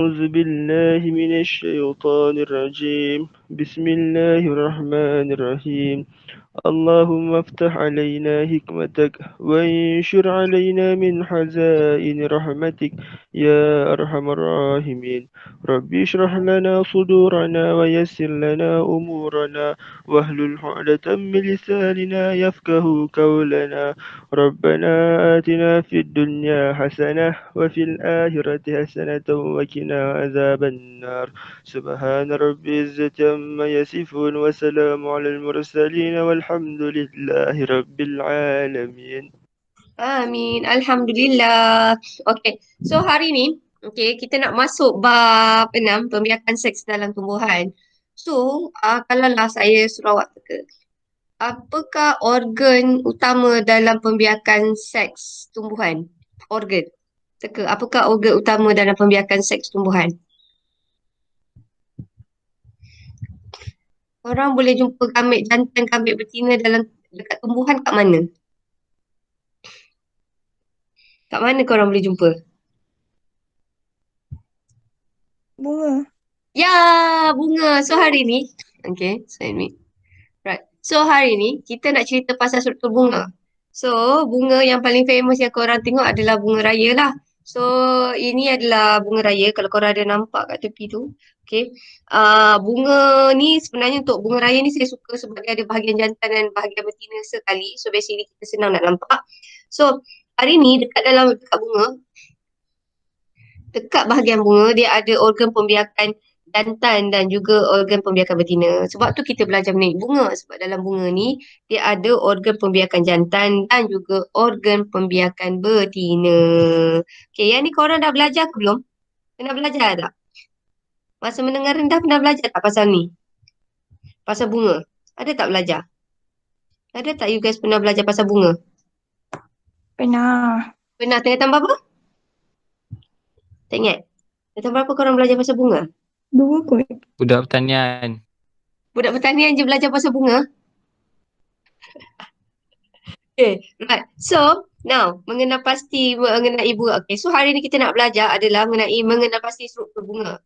أعوذ بالله من الشيطان الرجيم بسم الله الرحمن الرحيم اللهم افتح علينا حكمتك وانشر علينا من خزائن رحمتك يا أرحم الراحمين رب اشرح لنا صدورنا ويسر لنا أمورنا واحلل عقدة من لساننا يفقه قولنا ربنا آتنا في الدنيا حسنة وفي الآخرة حسنة وقنا عذاب النار سبحان رب العزة عما يصفون وسلام على المرسلين والحمد لله رب العالمين. Amin. Alhamdulillah. Okay. So hari ni, okay, kita nak masuk bab 6, pembiakan seks dalam tumbuhan. So, kalau lah saya suruh awak teka, apakah organ utama dalam pembiakan seks tumbuhan? Organ. Teka, apakah organ utama dalam pembiakan seks tumbuhan? Orang boleh jumpa gamit jantan, gamit betina dalam dekat tumbuhan kat mana? Kat mana korang boleh jumpa? Bunga. Ya, bunga. So hari ni, okay, so ini. Right. So hari ni kita nak cerita pasal struktur bunga. So bunga yang paling famous yang korang tengok adalah bunga raya lah. So ini adalah bunga raya kalau korang ada nampak kat tepi tu. Okay. Bunga ni sebenarnya untuk bunga raya ni saya suka sebab dia ada bahagian jantan dan bahagian betina sekali. So basically kita senang nak nampak. So hari ni dekat bahagian bunga dia ada organ pembiakan jantan dan juga organ pembiakan betina. Sebab tu kita belajar mengenai bunga. Sebab dalam bunga ni dia ada organ pembiakan jantan dan juga organ pembiakan betina. Okay, yang ni korang dah belajar ke belum? Pernah belajar tak? Masa mendengar rendah pernah belajar tak pasal ni? Pasal bunga? Ada tak belajar? Ada tak you guys pernah belajar pasal bunga? Pernah. Pernah tengah tambah apa? Tak ingat? Tengah berapa korang belajar pasal bunga? 2 kot. Budak pertanian. Budak pertanian je belajar pasal bunga? Okay, right. So, now, mengenal pasti mengenai bunga. Okay, so hari ni kita nak belajar adalah mengenal pasti struktur bunga.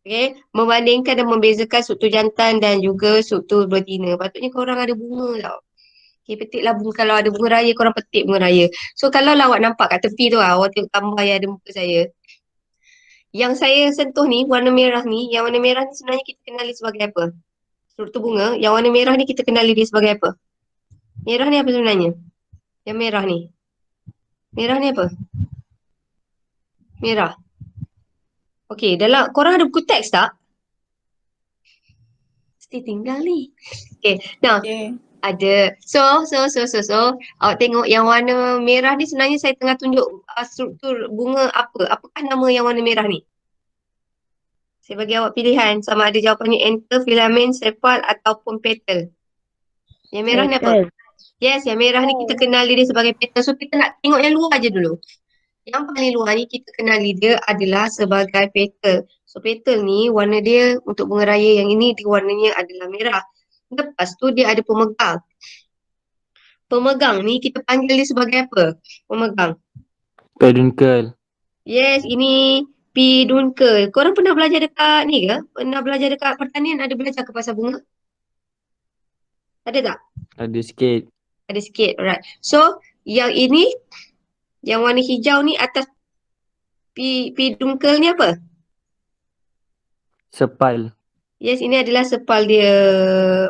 Okay, membandingkan dan membezakan struktur jantan dan juga struktur betina. Patutnya korang ada bunga tau. Okay, petiklah bunga. Kalau ada bunga raya, korang petik bunga raya. So, kalau lah awak nampak kat tepi tu awak tengok gambar yang ada muka saya. Yang saya sentuh ni, warna merah ni, yang warna merah ni sebenarnya kita kenali sebagai apa? Struktur bunga. Yang warna merah ni kita kenali dia sebagai apa? Merah ni apa sebenarnya? Yang merah ni. Merah ni apa? Merah. Okey, dalam korang ada buku teks tak? Mesti tinggal ni. Okey, now Okay. ada. So, awak tengok yang warna merah ni sebenarnya saya tengah tunjuk struktur bunga apa? Apakah nama yang warna merah ni? Saya bagi awak pilihan sama ada jawapannya anther, filamen, sepal ataupun petal. Yang merah ni apa? Yes, yang merah ni kita kenali dia sebagai petal. So kita nak tengok yang luar je dulu. Yang paling luar ni kita kenali dia adalah sebagai petal. So petal ni warna dia untuk bunga raya yang ini dia warnanya adalah merah. Lepas tu dia ada pemegang. Pemegang ni kita panggil dia sebagai apa? Pemegang. Peduncle. Yes, ini peduncle. Korang pernah belajar dekat ni ke? Pernah belajar dekat pertanian ada belajar ke pasal bunga? Ada tak? Ada sikit. Ada sikit, alright. So, yang ini, yang warna hijau ni atas peduncle ni apa? Sepal. Yes, ini adalah sepal dia.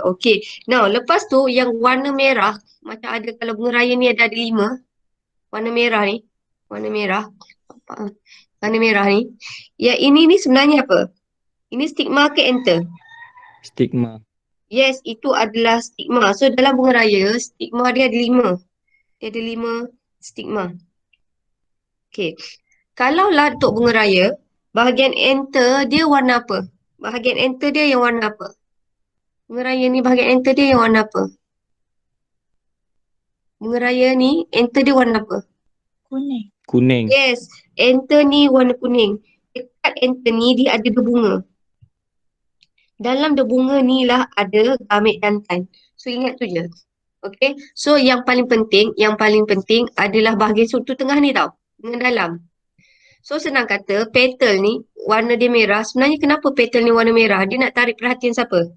Okay. Now, lepas tu yang warna merah, macam ada kalau bunga raya ni ada 5. Warna merah ni. Warna merah. Warna merah ni. Yang ini ni sebenarnya apa? Ini stigma ke anther? Stigma. Yes, itu adalah stigma. So, dalam bunga raya, stigma dia ada 5. Dia ada 5 stigma. Okay. Kalau lah untuk bunga raya, bahagian anther dia warna apa? Bahagian anther dia yang warna apa? Bunga raya ni bahagian anther dia yang warna apa? Bunga raya ni anther dia warna apa? Kuning. Kuning. Yes, anther ni warna kuning. Dekat anther ni dia ada 2 bunga. Dalam 2 bunga ni lah ada gamit jantan. So ingat tu je. Okay. So yang paling penting adalah bahagian struktur tengah ni tau. Dengan dalam. So senang kata, petal ni warna dia merah. Sebenarnya kenapa petal ni warna merah? Dia nak tarik perhatian siapa?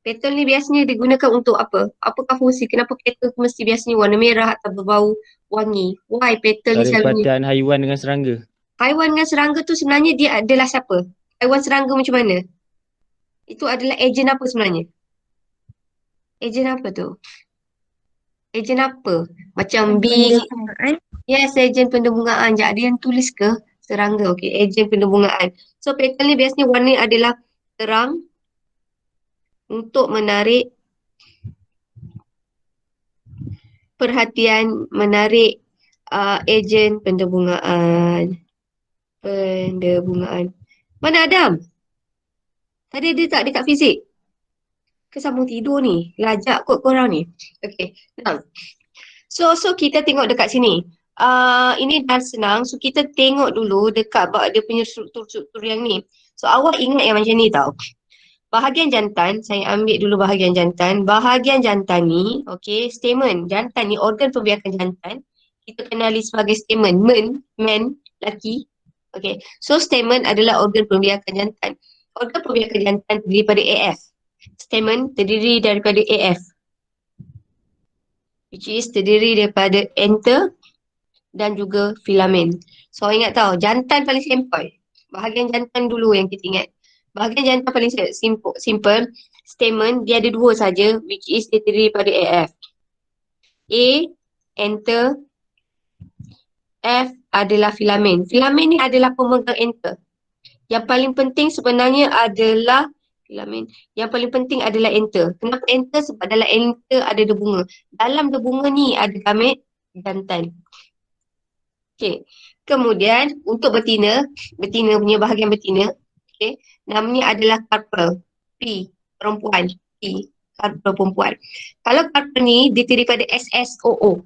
Petal ni biasanya digunakan untuk apa? Apakah fungsi? Kenapa petal tu mesti biasanya warna merah atau berbau wangi? Why petal ni Tarik selalunya? perhatian haiwan dengan serangga. Haiwan dengan serangga tu sebenarnya dia adalah siapa? Haiwan serangga macam mana? Itu adalah ejen apa sebenarnya? Ejen apa tu? Ejen apa? Macam bee. Pembungaan. Yes, ejen pendebungaan. Sekejap, ada yang tulis ke? Serangga, okey. Ejen pendebungaan. So, petal ni biasanya warna adalah terang untuk menarik perhatian, menarik ejen pendebungaan. Pendebungaan. Mana Adam? Tadi ada tak dekat fizik? Ke sambung tidur ni? Lajak kot korang ni. Okey. Nah. So kita tengok dekat sini. Ini dah senang. So kita tengok dulu dekat dia punya struktur-struktur yang ni. So awak ingat yang macam ni tau. Bahagian jantan, saya ambil dulu bahagian jantan. Bahagian jantan ni, okey, stamen. Jantan ni organ pembiakan jantan. Kita kenali sebagai stamen. Men, laki. Okey. So stamen adalah organ pembiakan jantan. Organ pembiakan jantan terdiri daripada AF. Stamen terdiri daripada AF. Which is terdiri daripada enter dan juga filamen. So ingat tau, jantan paling simple. Bahagian jantan dulu yang kita ingat. Bahagian jantan paling simple. Stamen dia ada dua saja, which is dia terdiri daripada AF. A, enter. F adalah filamen. Filamen ni adalah pemegang enter. Yang paling penting sebenarnya adalah filamen. Yang paling penting adalah enter. Kenapa enter? Sebab dalam enter ada debunga. Dalam debunga ni ada gamet jantan. Okey. Kemudian untuk betina punya bahagian betina, okey, namanya adalah carpel. P, perempuan. P, carpel perempuan. Kalau carpel ni dia terdiri daripada SSOO.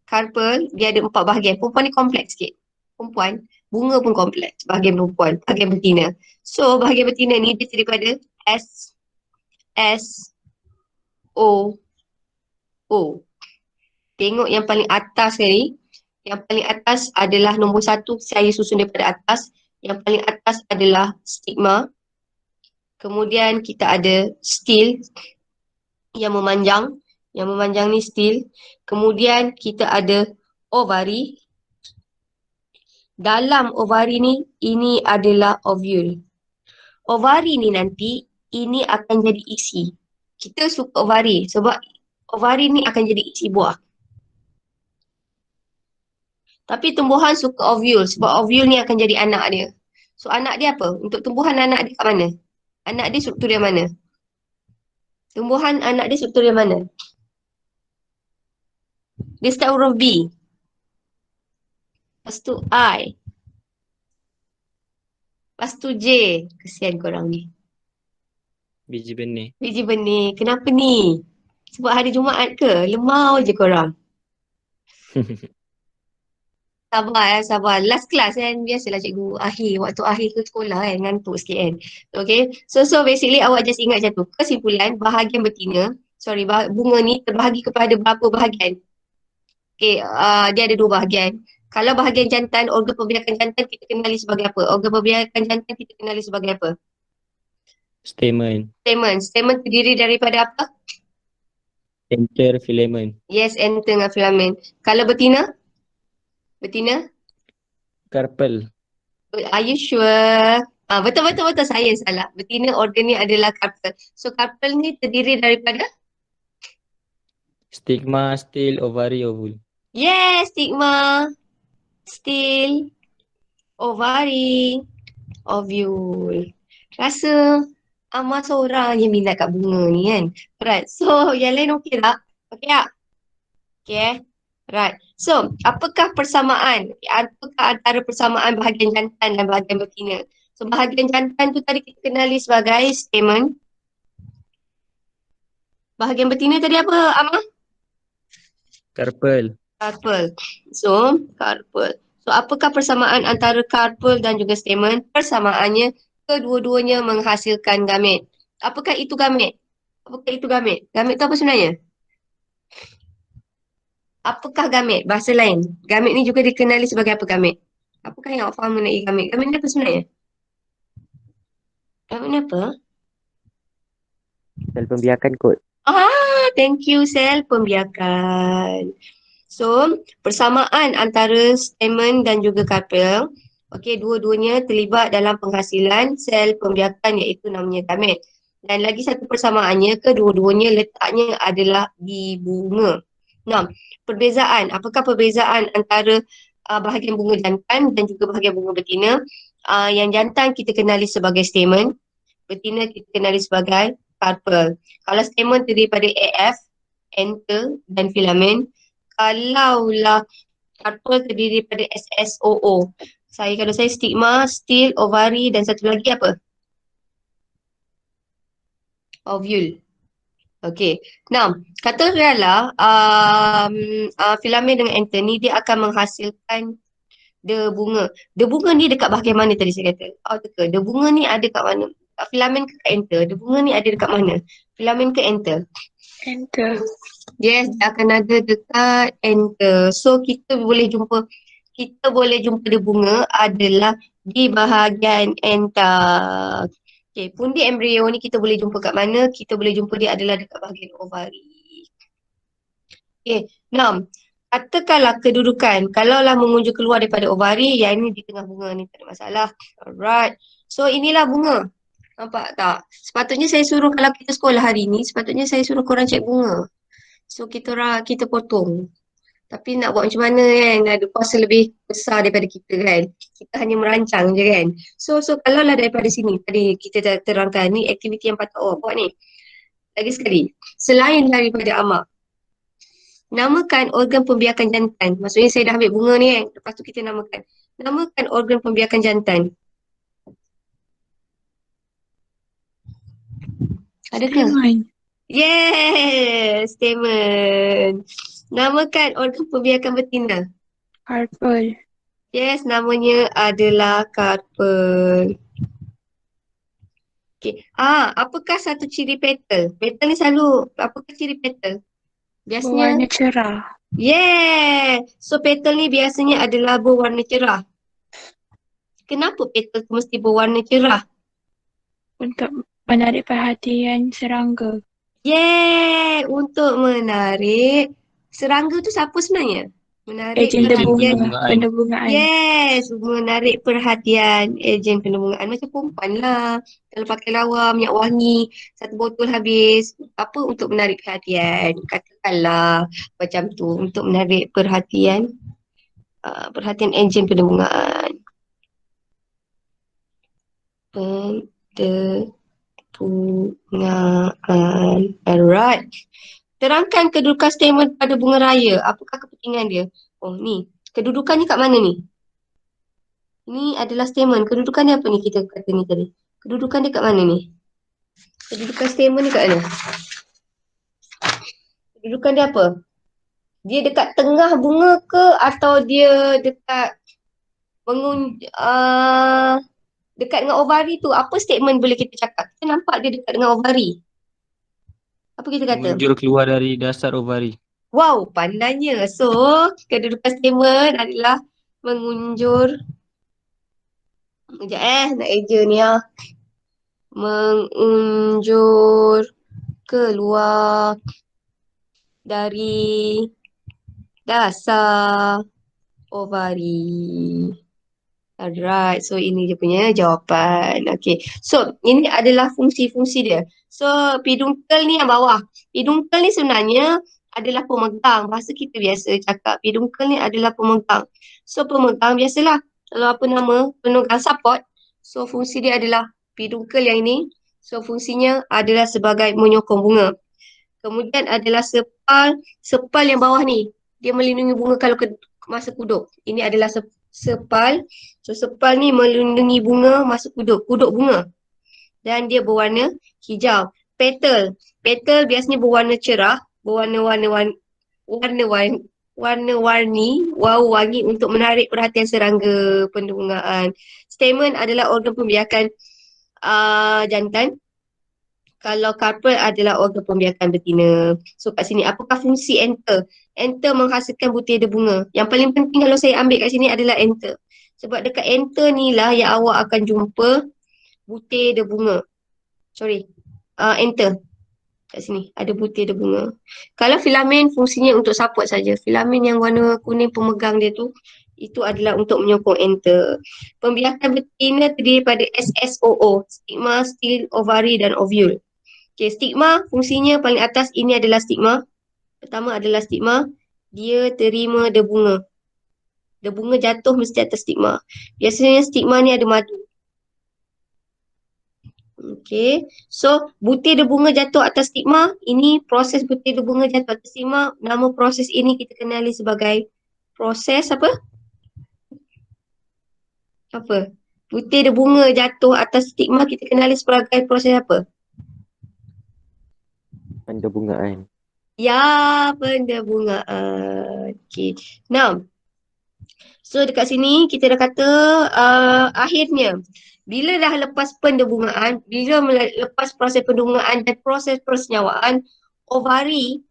Carpel dia ada 4 bahagian. Perempuan ni kompleks sikit. Perempuan, bunga pun kompleks. Bahagian perempuan, bahagian betina. So bahagian betina ni dia terdiri daripada S, S, O, O. Tengok yang paling atas sekali. Yang paling atas adalah nombor 1. Saya susun daripada atas. Yang paling atas adalah stigma. Kemudian kita ada stil yang memanjang. Yang memanjang ni stil. Kemudian kita ada ovari. Dalam ovari ni, ini adalah ovule. Ovari ni nanti, ini akan jadi isi. Kita suka ovari sebab ovari ni akan jadi isi buah. Tapi tumbuhan suka ovule sebab ovule ni akan jadi anak dia. So anak dia apa? Untuk tumbuhan anak dia kat mana? Anak dia struktur dia mana? Tumbuhan anak dia struktur dia mana? Dia start huruf B. Lepas tu I. Lepas tu J. Kesian korang ni. Biji benih. Biji benih. Kenapa ni? Sebab hari Jumaat ke? Lemau je korang. Sabar. Last class kan, biasalah cikgu waktu akhir ke sekolah kan, ngantuk sikit kan. Okay, so basically awak just ingat macam tu. Kesimpulan, bahagian betina, bunga ni terbahagi kepada berapa bahagian? Okay, dia ada 2 bahagian. Kalau bahagian jantan, organ pembiakan jantan kita kenali sebagai apa? Organ pembiakan jantan kita kenali sebagai apa? Stamen. Stamen terdiri daripada apa? Enter, filamen. Yes, enter dengan filamen. Kalau betina? Betina? Carpel. Are you sure? Betul. Saya salah. Betina organ ni adalah carpel. So carpel ni terdiri daripada? Stigma, stil, ovari, ovule. Yes, stigma, stil, ovari, ovule. Rasa Amar seorang je minat kat bunga ni kan. Right. So yang lain okey tak? Okey tak? Okay. Right. So, apakah persamaan? Apakah antara persamaan bahagian jantan dan bahagian betina? So, bahagian jantan tu tadi kita kenali sebagai stamen. Bahagian betina tadi apa, Amar? Carpel. Carpel. So, carpel. So, apakah persamaan antara carpel dan juga stamen? Persamaannya, kedua-duanya menghasilkan gamet. Apakah itu gamet? Gamet tu apa sebenarnya? Apakah gamet? Bahasa lain. Gamet ni juga dikenali sebagai apa gamet? Apakah yang awak faham mengenai gamet? Gamet ni apa sebenarnya? Gamet ni apa? Sel pembiakan kot. Thank you, sel pembiakan. So, persamaan antara stamen dan juga karpel. Okey, dua-duanya terlibat dalam penghasilan sel pembiakan iaitu namanya gamet. Dan lagi satu persamaannya, kedua-duanya letaknya adalah di bunga. Nah, perbezaan. Apakah perbezaan antara bahagian bunga jantan dan juga bahagian bunga betina? Yang jantan kita kenali sebagai stamen, betina kita kenali sebagai karpel. Kalau stamen terdiri daripada AF, enter dan filamen. Kalaulah karpel terdiri daripada SSOO. Kalau saya stigma, stil, ovari dan satu lagi apa? Ovule. Okey. Now, katakanlah filamen dengan enter ni dia akan menghasilkan bunga. Bunga ni dekat bahagian mana tadi saya kata? Bunga ni ada kat mana? Filamen ke enter? Bunga ni ada dekat mana? Filamen ke enter? Enter. Yes, dia akan ada dekat enter. So kita boleh jumpa dia bunga adalah di bahagian enter. Okay, pundi embrio ni kita boleh jumpa kat mana? Kita boleh jumpa dia adalah dekat bahagian ovari. Okay, 6. Katakanlah kedudukan. Kalaulah mengunjung keluar daripada ovari, yang ini di tengah bunga ni, tak ada masalah. Alright. So inilah bunga. Nampak tak? Sepatutnya saya suruh, kalau kita sekolah hari ni, sepatutnya saya suruh korang cek bunga. So kita potong. Tapi nak buat macam mana kan? Ada kuasa lebih besar daripada kita kan? Kita hanya merancang je kan? So kalaulah daripada sini, tadi kita dah terangkan ni aktiviti yang patut awak buat ni. Lagi sekali, selain daripada amak, namakan organ pembiakan jantan. Maksudnya saya dah ambil bunga ni kan? Lepas tu kita namakan. Namakan organ pembiakan jantan. Ada ke? Stamen. Yes, stamen. Namakan organ pembiakan betina. Karpel. Yes, namanya adalah karpel. Okay. Apakah satu ciri petal? Petal ni selalu, apakah ciri petal? Biasanya, Berwarna cerah. yeah. So petal ni biasanya adalah berwarna cerah. Kenapa petal tu mesti berwarna cerah? Untuk menarik perhatian serangga. Yeah, untuk menarik. Serangga tu siapa sebenarnya? Menarik Ejen perhatian. pembungaan. Pendebungaan. Yes, menarik perhatian ejen pendebungaan. Macam perempuan lah. Kalau pakai lawa, minyak wangi, satu botol habis. Apa untuk menarik perhatian? Katakanlah macam tu. Untuk menarik perhatian. Perhatian ejen pendebungaan. Pendebungaan. Alright. Terangkan kedudukan stamen pada bunga raya. Apakah kepentingan dia? Oh ni. Kedudukannya kat mana ni? Ini adalah stamen. Kedudukan dia apa ni kita kata ni tadi? Kedudukan dia kat mana ni? Kedudukan stamen ni kat mana? Kedudukan dia apa? Dia dekat tengah bunga ke atau dia dekat dekat dengan ovari tu? Apa statement boleh kita cakap? Kita nampak dia dekat dengan ovari. Apa kita kata? Menjur keluar dari dasar ovari. Wow, pandainya. So, kedudukan statement adalah mengunjur. Sekejap nak eja ni mengunjur keluar dari dasar ovari. Alright, so ini dia punya jawapan. Okay, so ini adalah fungsi-fungsi dia. So, pedunkel ni yang bawah. Pedunkel ni sebenarnya adalah pemegang. Bahasa kita biasa cakap pedunkel ni adalah pemegang. So, pemegang biasalah. Kalau apa nama, pemegang support. So, fungsi dia adalah pedunkel yang ini. So, fungsinya adalah sebagai menyokong bunga. Kemudian adalah sepal. Sepal yang bawah ni. Dia melindungi bunga kalau masa kuduk. Ini adalah sepal. So, sepal ni melindungi bunga masa kuduk. Kuduk bunga. Dan dia berwarna hijau. Petal. Petal biasanya berwarna cerah. Berwarna-warni, wangi untuk menarik perhatian serangga pendebungaan. Stamen adalah organ pembiakan jantan. Kalau karpel adalah organ pembiakan betina. So kat sini, apakah fungsi enter? Enter menghasilkan butir bunga. Yang paling penting kalau saya ambil kat sini adalah enter. Sebab dekat enter ni lah yang awak akan jumpa butir dia bunga. Sorry. Enter. Kat sini ada butir dia bunga. Kalau filamen fungsinya untuk support saja. Filamen yang warna kuning pemegang dia tu, itu adalah untuk menyokong enter. Pembiakan betina terdiri pada SSOO, stigma, stil, ovari dan ovule. Okay, stigma fungsinya paling atas ini adalah stigma. Pertama adalah stigma. Dia terima debunga. Debunga jatuh mesti atas stigma. Biasanya stigma ni ada madu. Okay, so butir debunga jatuh atas stigma. Ini proses butir debunga jatuh atas stigma. Nama proses ini kita kenali sebagai proses apa? Apa? Butir debunga jatuh atas stigma kita kenali sebagai proses apa? Pendebungaan. Ya, pendebungaan. Okay. Now, so dekat sini kita dah kata akhirnya bila dah lepas pendebungaan, bila lepas proses pendebungaan dan proses persenyawaan, ovari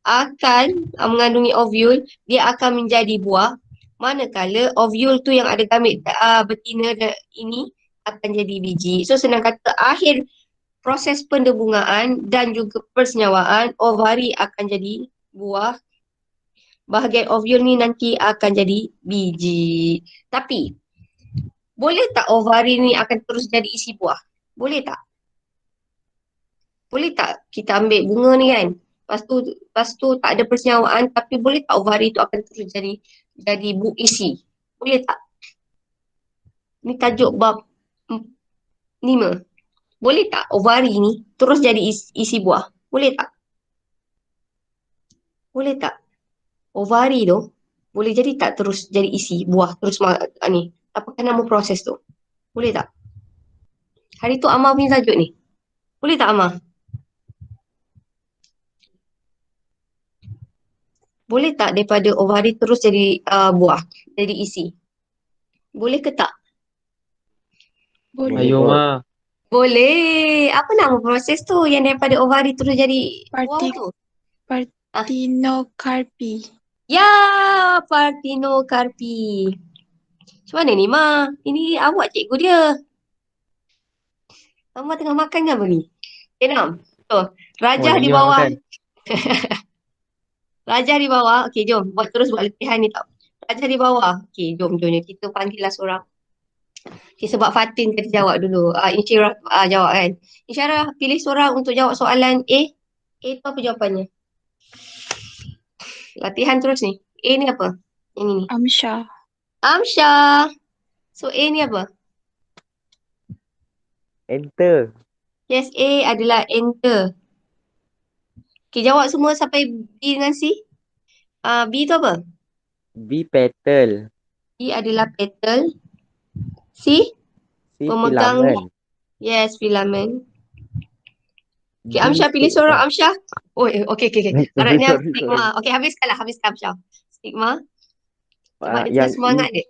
akan mengandungi ovule, dia akan menjadi buah. Manakala ovule tu yang ada gamit betina ini akan jadi biji. So senang kata akhir proses pendebungaan dan juga persenyawaan, ovari akan jadi buah. Bahagian ovule ni nanti akan jadi biji. Tapi boleh tak ovari ni akan terus jadi isi buah? Boleh tak? Boleh tak kita ambil bunga ni kan? Lepas tu tak ada persenyawaan, tapi boleh tak ovari tu akan terus jadi isi? Boleh tak? Ni tajuk bab 5. Boleh tak ovari ni terus jadi isi buah? Boleh tak? Boleh tak? Ovari tu boleh jadi tak terus jadi isi buah terus ni? Apakah nama proses tu? Boleh tak? Hari tu Amar punya tajuk ni. Boleh tak Amar? Boleh tak daripada ovari terus jadi buah, jadi isi? Boleh ke tak? Boleh. Ayo kot. Ma. Boleh. Apa nama proses tu yang daripada ovari terus jadi buah Parti- tu? Partenokarpi. Ya, partenokarpi. Macam mana ni Ma? Ini awak cikgu dia. Mama tengah makan ke apa ni? Okay, Nam. So, rajah di ni orang bawah. makan. Rajah di bawah. Okey, jom. Terus buat latihan ni tau. Rajah di bawah. Okey, jom. Kita panggillah seorang. Okay, sebab Fatin tadi jawab dulu. Insyirah jawab kan. Insyirah pilih seorang untuk jawab soalan A. A tu apa jawapannya? Latihan terus ni. A ni apa? Yang ini. Amsha. Amsha. So A ni apa? Enter. Yes, A adalah enter. Okay, jawab semua sampai B dengan C. B tu apa? B petal. B adalah petal. C? C Pemegang. filamen. Yes, filamen. Okay, D Amsha pilih stigma. seorang Amsha. Oh, okay. Harapnya Sorry. stigma. Okay, habiskan Amsha. Stigma. Sebab dia Yang tengah semangat dia.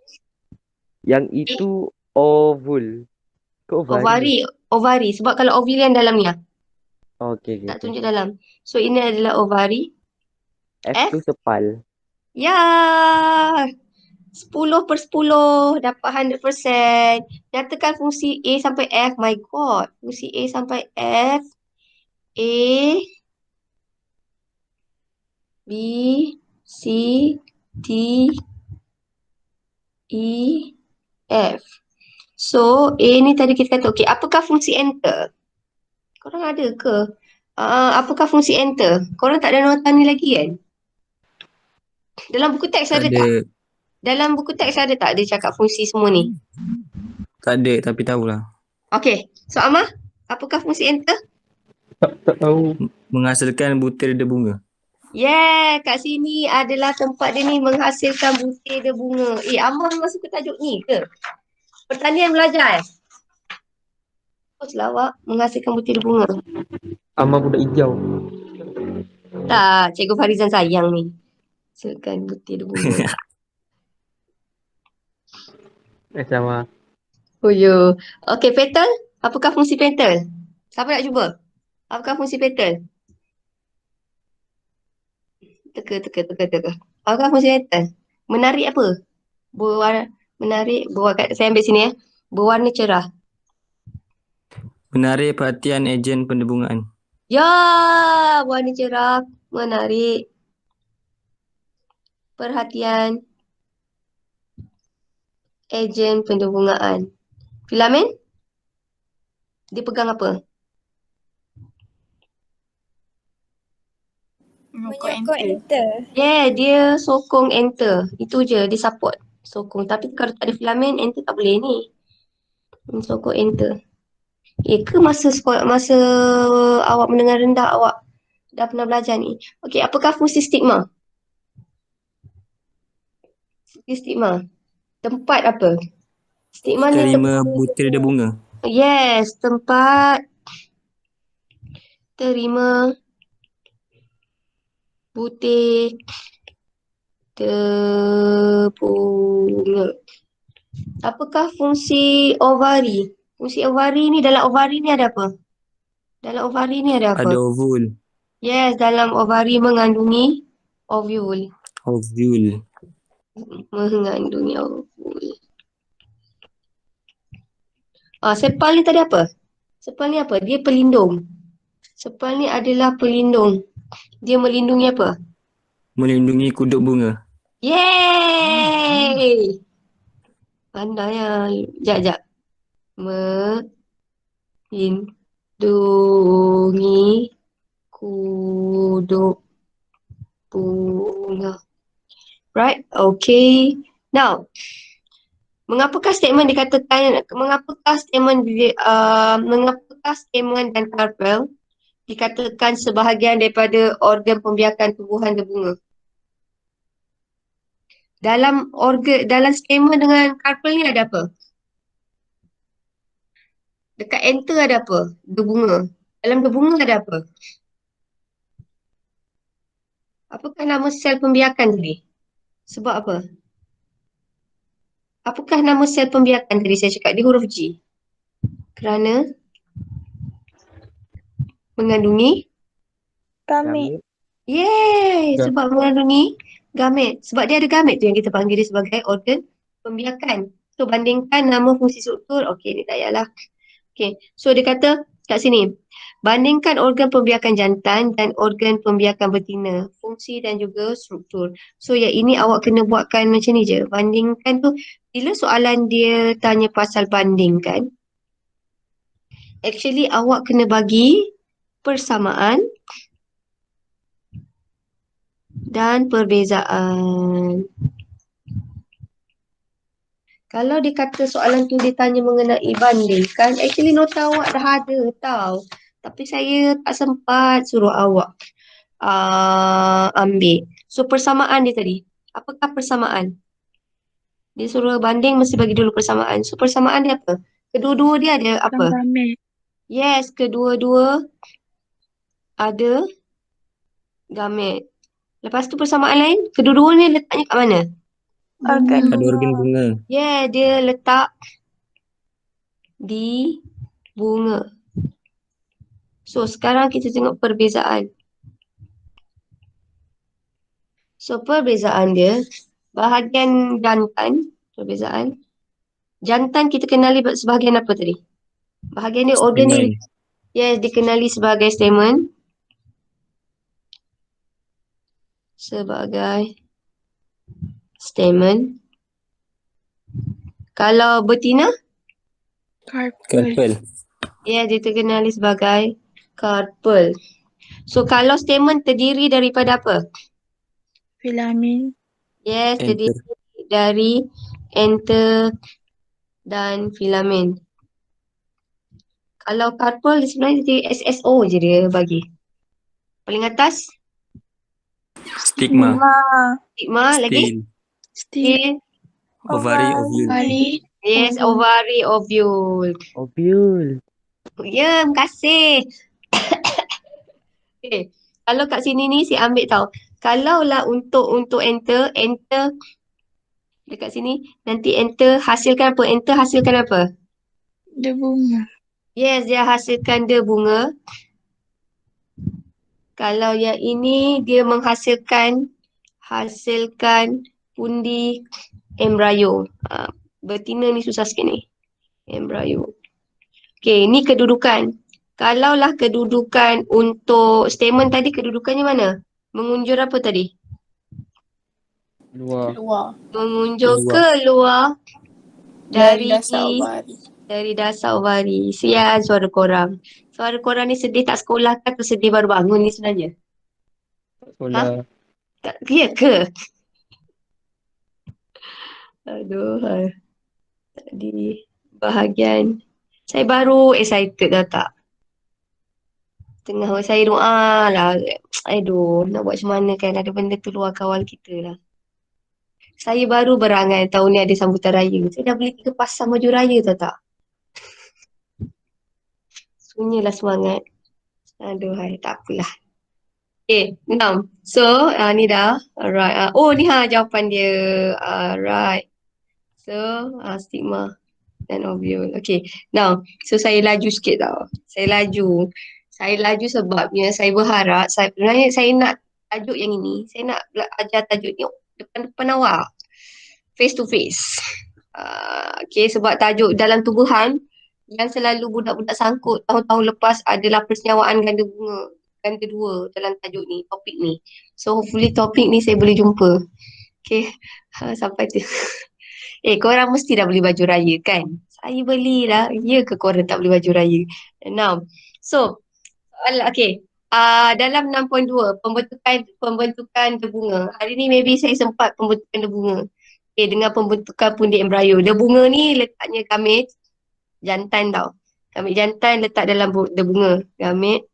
Yang itu ovule. Ke ovari? Ovari. Sebab kalau ovule yang dalam ni lah. Okay. Tak tunjuk dalam. So, ini adalah ovari. F tu sepal. Ya. 10/10 dapat 100%. Nyatakan fungsi A sampai F. My God. Fungsi A sampai F. A, B, C, D, E, F. So, A ni tadi kita kata, okay, apakah fungsi enter? Korang ada ke? Apakah fungsi enter? Korang tak ada nota ni lagi kan? Dalam buku teks ada tak? Dalam buku teks ada tak dia cakap fungsi semua ni? Tak ada tapi tahulah. Okay, so Amar, apakah fungsi enter? Tak tahu. Menghasilkan butir debunga. Yeah, kat sini adalah tempat dia ni menghasilkan butir dia bunga. Amar memang suka tajuk ni ke? Pertanian belajar Oh, selawak menghasilkan butir dia bunga. Amar budak hijau. Tak, Cikgu Farizan sayang ni. Hasilkan butir dia bunga. Sama. Oh ya. Okay, petal. Apakah fungsi petal? Siapa nak cuba? Apakah fungsi petal? Teka. Apakah fungsi petal? Menarik apa? Menarik. Saya ambil sini ya. Berwarna cerah. Menarik perhatian ejen penderbungaan. Ya, warna cerah. Menarik perhatian ejen penderbungaan. Filamen? Dia pegang apa? Menyokong enter. Yeah, dia sokong enter. Itu je, dia support. Sokong. Tapi kalau tak ada filamen, enter tak boleh ni. Sokong enter. Ke masa awak mendengar rendah, awak dah pernah belajar ni? Okey, apakah fungsi stigma? Fungsi stigma. Tempat apa? Stigma ni Terima butir dia bunga. yes, tempat terima butir bunga. Apakah fungsi ovari? Fungsi ovari ni, dalam ovari ni ada apa? Dalam ovari ni ada apa? Ada ovul. Yes, dalam ovari mengandungi ovule. Ovul. Mengandungi ovule. Sepal ni tadi apa? Sepal ni apa? Dia pelindung. Sepal ni adalah pelindung. Dia melindungi apa? Melindungi kuduk bunga. Yeay! Pandai ya. Sekejap. Melindungi kuduk bunga. Right? Okay. Now, mengapakah statement dan karpel dikatakan sebahagian daripada organ pembiakan tumbuhan berbunga? Dalam statement dengan karpel ni ada apa? Dekat enter ada apa? Berbunga. Dalam berbunga ada apa? Apakah nama sel pembiakan tadi? Sebab apa? Apakah nama sel pembiakan tadi saya cakap di huruf G? Kerana mengandungi Kami. Yeay, sebab mengandungi gamet. Sebab dia ada gamet tu yang kita panggil dia sebagai organ pembiakan. So, bandingkan nama fungsi struktur. Okey, ni tak payahlah. Okey, so dia kata kat sini. Bandingkan organ pembiakan jantan dan organ pembiakan betina. Fungsi dan juga struktur. So, yang ini awak kena buatkan macam ni je. Bandingkan tu, bila soalan dia tanya pasal bandingkan, actually awak kena bagi persamaan dan perbezaan. Kalau dia kata soalan tu dia tanya mengenai bandingkan, actually nota awak dah ada tau. Tapi saya tak sempat suruh awak ambil. So persamaan dia tadi. Apakah persamaan? Dia suruh banding, mesti bagi dulu persamaan. So persamaan dia apa? Kedua-dua dia ada apa? Gamet. Yes, kedua-dua ada gamet. Lepas tu persamaan lain, kedua-dua ni letaknya kat mana? Organ Pada organ bunga. Yeah, dia letak di bunga. So, sekarang kita tengok perbezaan. So, perbezaan dia, bahagian jantan, perbezaan. Jantan kita kenali sebahagian apa tadi? Bahagian dia, organ dia, Stamen. yes, dikenali sebagai stamen. Sebagai stamen. Kalau betina, Carpel. Carpel. ya, dia terkenali sebagai carpel. So, kalau stamen terdiri daripada apa? Filamen. Yes, Enter. terdiri dari enter dan filamen. Kalau carpel dia sebenarnya dia SSO je dia bagi. Paling atas, Stigma. stigma, lagi Stil. Stil. Ovary, ovule. Ovary. yes, ovary, ovule. Ovule. Ya, terima kasih. Okay. Kalau kat sini ni saya ambil tahu. Kalaulah untuk enter dekat sini nanti enter hasilkan apa? Enter hasilkan apa? Dia bunga. Yes, dia hasilkan dia bunga. Kalau yang ini dia menghasilkan pundi embrio. Betina ni susah sikit ni. Embryo. Okay, ni kedudukan. Kalaulah kedudukan untuk statement tadi, kedudukannya mana? Mengunjur apa tadi? Luar. Keluar. Mengunjur Keluar. keluar Dari dari dasar ovari. dasar ovari. Sian suara korang. Suara korang ni sedih tak sekolah ke atau sedih baru bangun ni sebenarnya? Sekolah. Tak, ya ke? Aduh, di bahagian. Saya baru excited dah tak? Tengah saya doa lah. Aduh, nak buat macam mana kan? Ada benda tu luar kawal kita lah. Saya baru berangan tahun ni ada sambutan raya. Saya dah beli 3 pasang baju raya tahu tak? Sunyilah semangat. Aduh, tak apalah. Okay, 6. So, ni dah. Alright. Oh, ni jawapan dia. Alright. So, stigma dan ovule. Okay. Now, so saya laju sikit tau. Saya laju sebabnya saya berharap, sebenarnya saya nak tajuk yang ini. Saya nak ajar tajuk ni depan-depan awak. Face to face. Okay, sebab tajuk dalam tubuhan yang selalu budak-budak sangkut tahun-tahun lepas adalah persenyawaan ganda bunga. Ganda dua dalam tajuk ni, topik ni. So, hopefully topik ni saya boleh jumpa. Okay, sampai tu. Korang mesti dah beli baju raya kan? Saya belilah. Ya ke korang tak beli baju raya? Now, so, okay. Dalam 6.2, pembentukan debunga. Hari ni maybe saya sempat pembentukan debunga. Okay, dengan pembentukan pundi embrio. Debunga ni letaknya gamit jantan tau. Gamit jantan letak dalam debunga. Gamit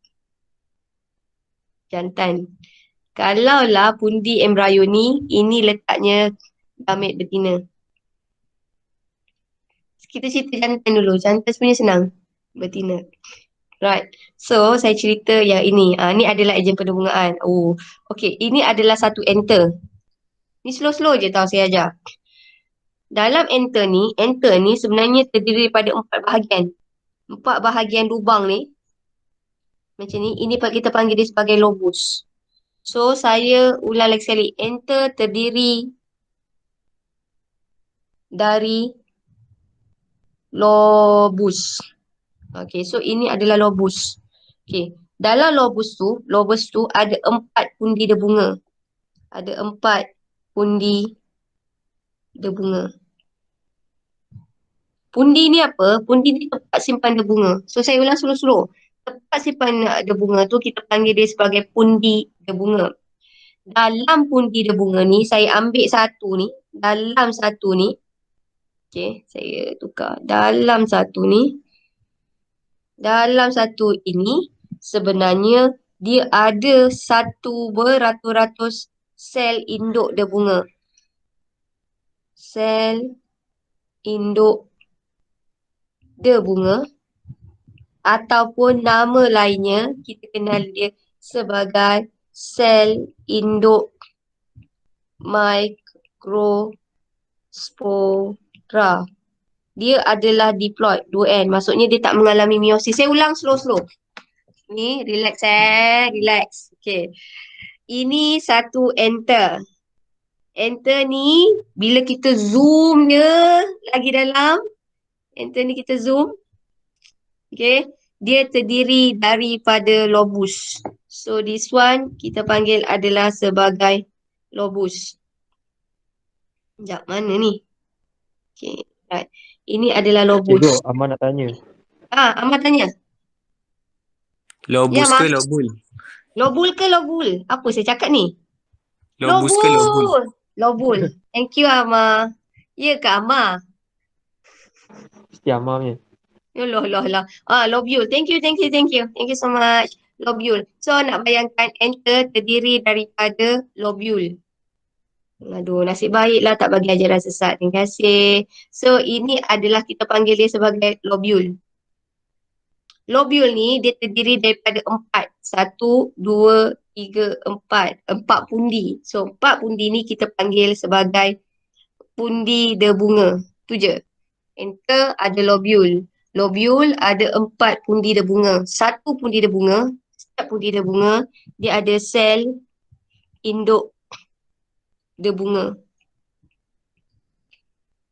jantan. Kalaulah pundi embrio ni, ini letaknya gamit betina. Kita cerita jantan dulu. Jantan sebenarnya senang. Betina. Right. So, saya cerita yang ini. Ni adalah ejen pendebungaan. Oh, okay. Ini adalah satu enter. Ni slow-slow je tau saya ajar. Dalam enter ni sebenarnya terdiri daripada 4 bahagian. 4 bahagian lubang ni. Macam ni. Ini kita panggil dia sebagai lobus. So, saya ulang lagi sekali. Enter terdiri dari lobus. Okay, so ini adalah lobus. Okay, dalam lobus tu ada 4 pundi debunga. Ada 4 pundi debunga. Pundi ni apa? Pundi ni tempat simpan debunga. So, saya ulang slow-slow. Tempat simpan debunga tu kita panggil dia sebagai pundi debunga. Dalam pundi debunga ni, saya ambil satu ni. Dalam satu ni. Okay, saya tukar. Dalam satu ini, sebenarnya dia ada satu beratus-ratus sel induk debunga. Sel induk debunga. Ataupun nama lainnya, kita kenal dia sebagai sel induk microspora. Dia adalah diploid, 2N. Maksudnya dia tak mengalami meiosis. Saya ulang slow-slow. Ni, relax relax. Okay. Ini satu enter. Enter ni, bila kita zoom dia lagi dalam. Enter ni kita zoom. Okay. Dia terdiri daripada lobus. So, this one kita panggil adalah sebagai lobus. Sekejap, mana ni? Okay, right. Ini adalah lobus. Cikgu, Amal nak tanya. Amal tanya. Lobus Ya, ke Mak. lobul? Lobul ke lobul? Apa saya cakap ni? Lobus ke lobul? Lobul. Thank you, Amal. Ya ke, Amal? Mesti Amal punya. Loh. Lobule. Thank you. Thank you so much. Lobule. So, nak bayangkan enter terdiri daripada lobule. Aduh, nasib baiklah tak bagi ajaran sesat. Terima kasih. So, ini adalah kita panggil dia sebagai lobule. Lobule ni dia terdiri daripada 4. 1, 2, 3, 4. 4 pundi. So, 4 pundi ni kita panggil sebagai pundi debunga. Tu je. Enter ada lobule. Lobule ada 4 pundi debunga. 1 pundi debunga. Setiap pundi debunga dia ada sel induk debunga.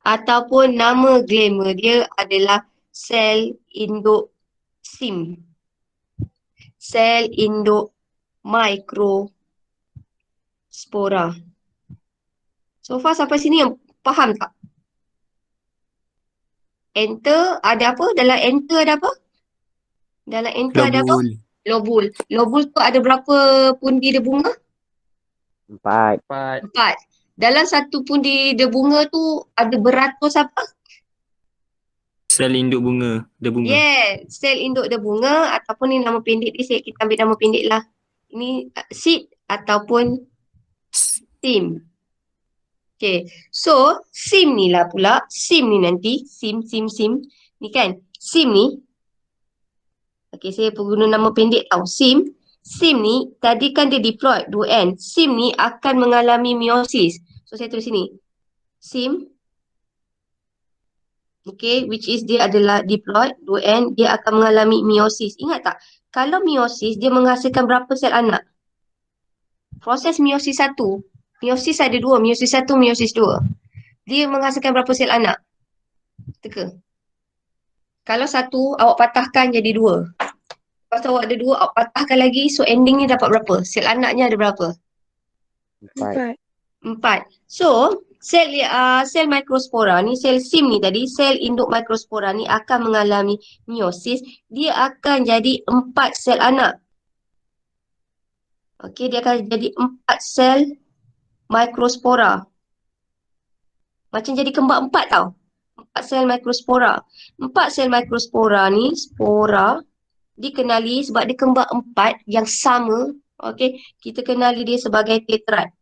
ataupun nama glamour dia adalah sel induk SIM. Sel induk microspora. So far sampai sini yang faham tak? Enter ada apa? Dalam enter ada apa? Dalam enter ada apa? Lobul. Lobul. Lobul tu ada berapa pundi dia bunga? 4. 4. 4. Dalam satu pundi dia bunga tu ada beratus apa? Sel induk bunga. Dia bunga. Yeah, sel induk dia bunga ataupun ni nama pendek dia, kita ambil nama pendek lah. Ini seed ataupun SIM. Okay, so SIM ni lah pula, SIM ni nanti, SIM. Ni kan, SIM ni, okay saya guna nama pendek tau, SIM. SIM ni, tadi kan dia diploid, 2N. SIM ni akan mengalami meiosis. So saya tulis sini, SIM, okay, which is dia adalah diploid, 2N, dia akan mengalami meiosis. Ingat tak, kalau meiosis, dia menghasilkan berapa sel anak? Proses meiosis 1, meiosis ada 2, meiosis 1, meiosis 2. Dia menghasilkan berapa sel anak? Teka. Kalau 1, awak patahkan jadi 2. Lepas tu awak ada 2, awak patahkan lagi. So ending ni dapat berapa? Sel anaknya ada berapa? 4. 4. So, sel microspora ni, sel SIM ni tadi, sel induk microspora ni akan mengalami meiosis. Dia akan jadi 4 sel anak. Okey, dia akan jadi 4 sel microspora. Macam jadi kembar 4 tau. 4 sel microspora. 4 sel microspora ni, spora, dikenali sebab dia kembar 4 yang sama. Okey, kita kenali dia sebagai tetrad.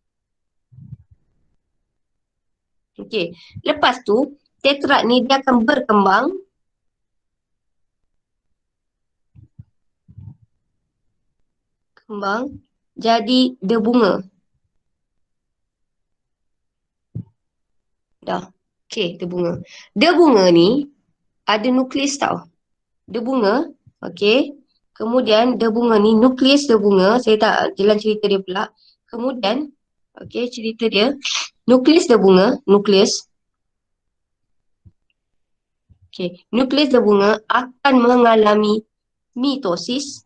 Okey, lepas tu tetrad ni dia akan berkembang jadi dia bunga. Dah. Okey, dia bunga. Dia bunga ni ada nukleus tau. Dia bunga, okey. Kemudian dia bunga ni, nukleus dia bunga, saya tak jalan cerita dia pula. Kemudian, okey, cerita dia, nukleus dia bunga, nukleus. Okey, nukleus dia bunga akan mengalami mitosis.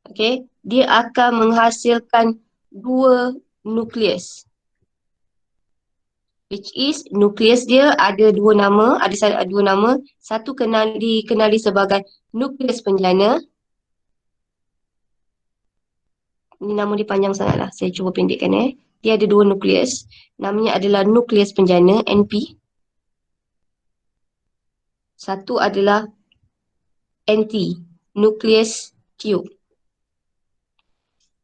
Okey, dia akan menghasilkan 2 nukleus. Which is nukleus dia ada 2 nama, ada 2 nama. Satu dikenali sebagai nukleus penjana. Ini nama dia panjang sangat lah, saya cuba pendekkan Dia ada 2 nukleus. Namanya adalah nukleus penjana, NP. Satu adalah NT, nukleus tube.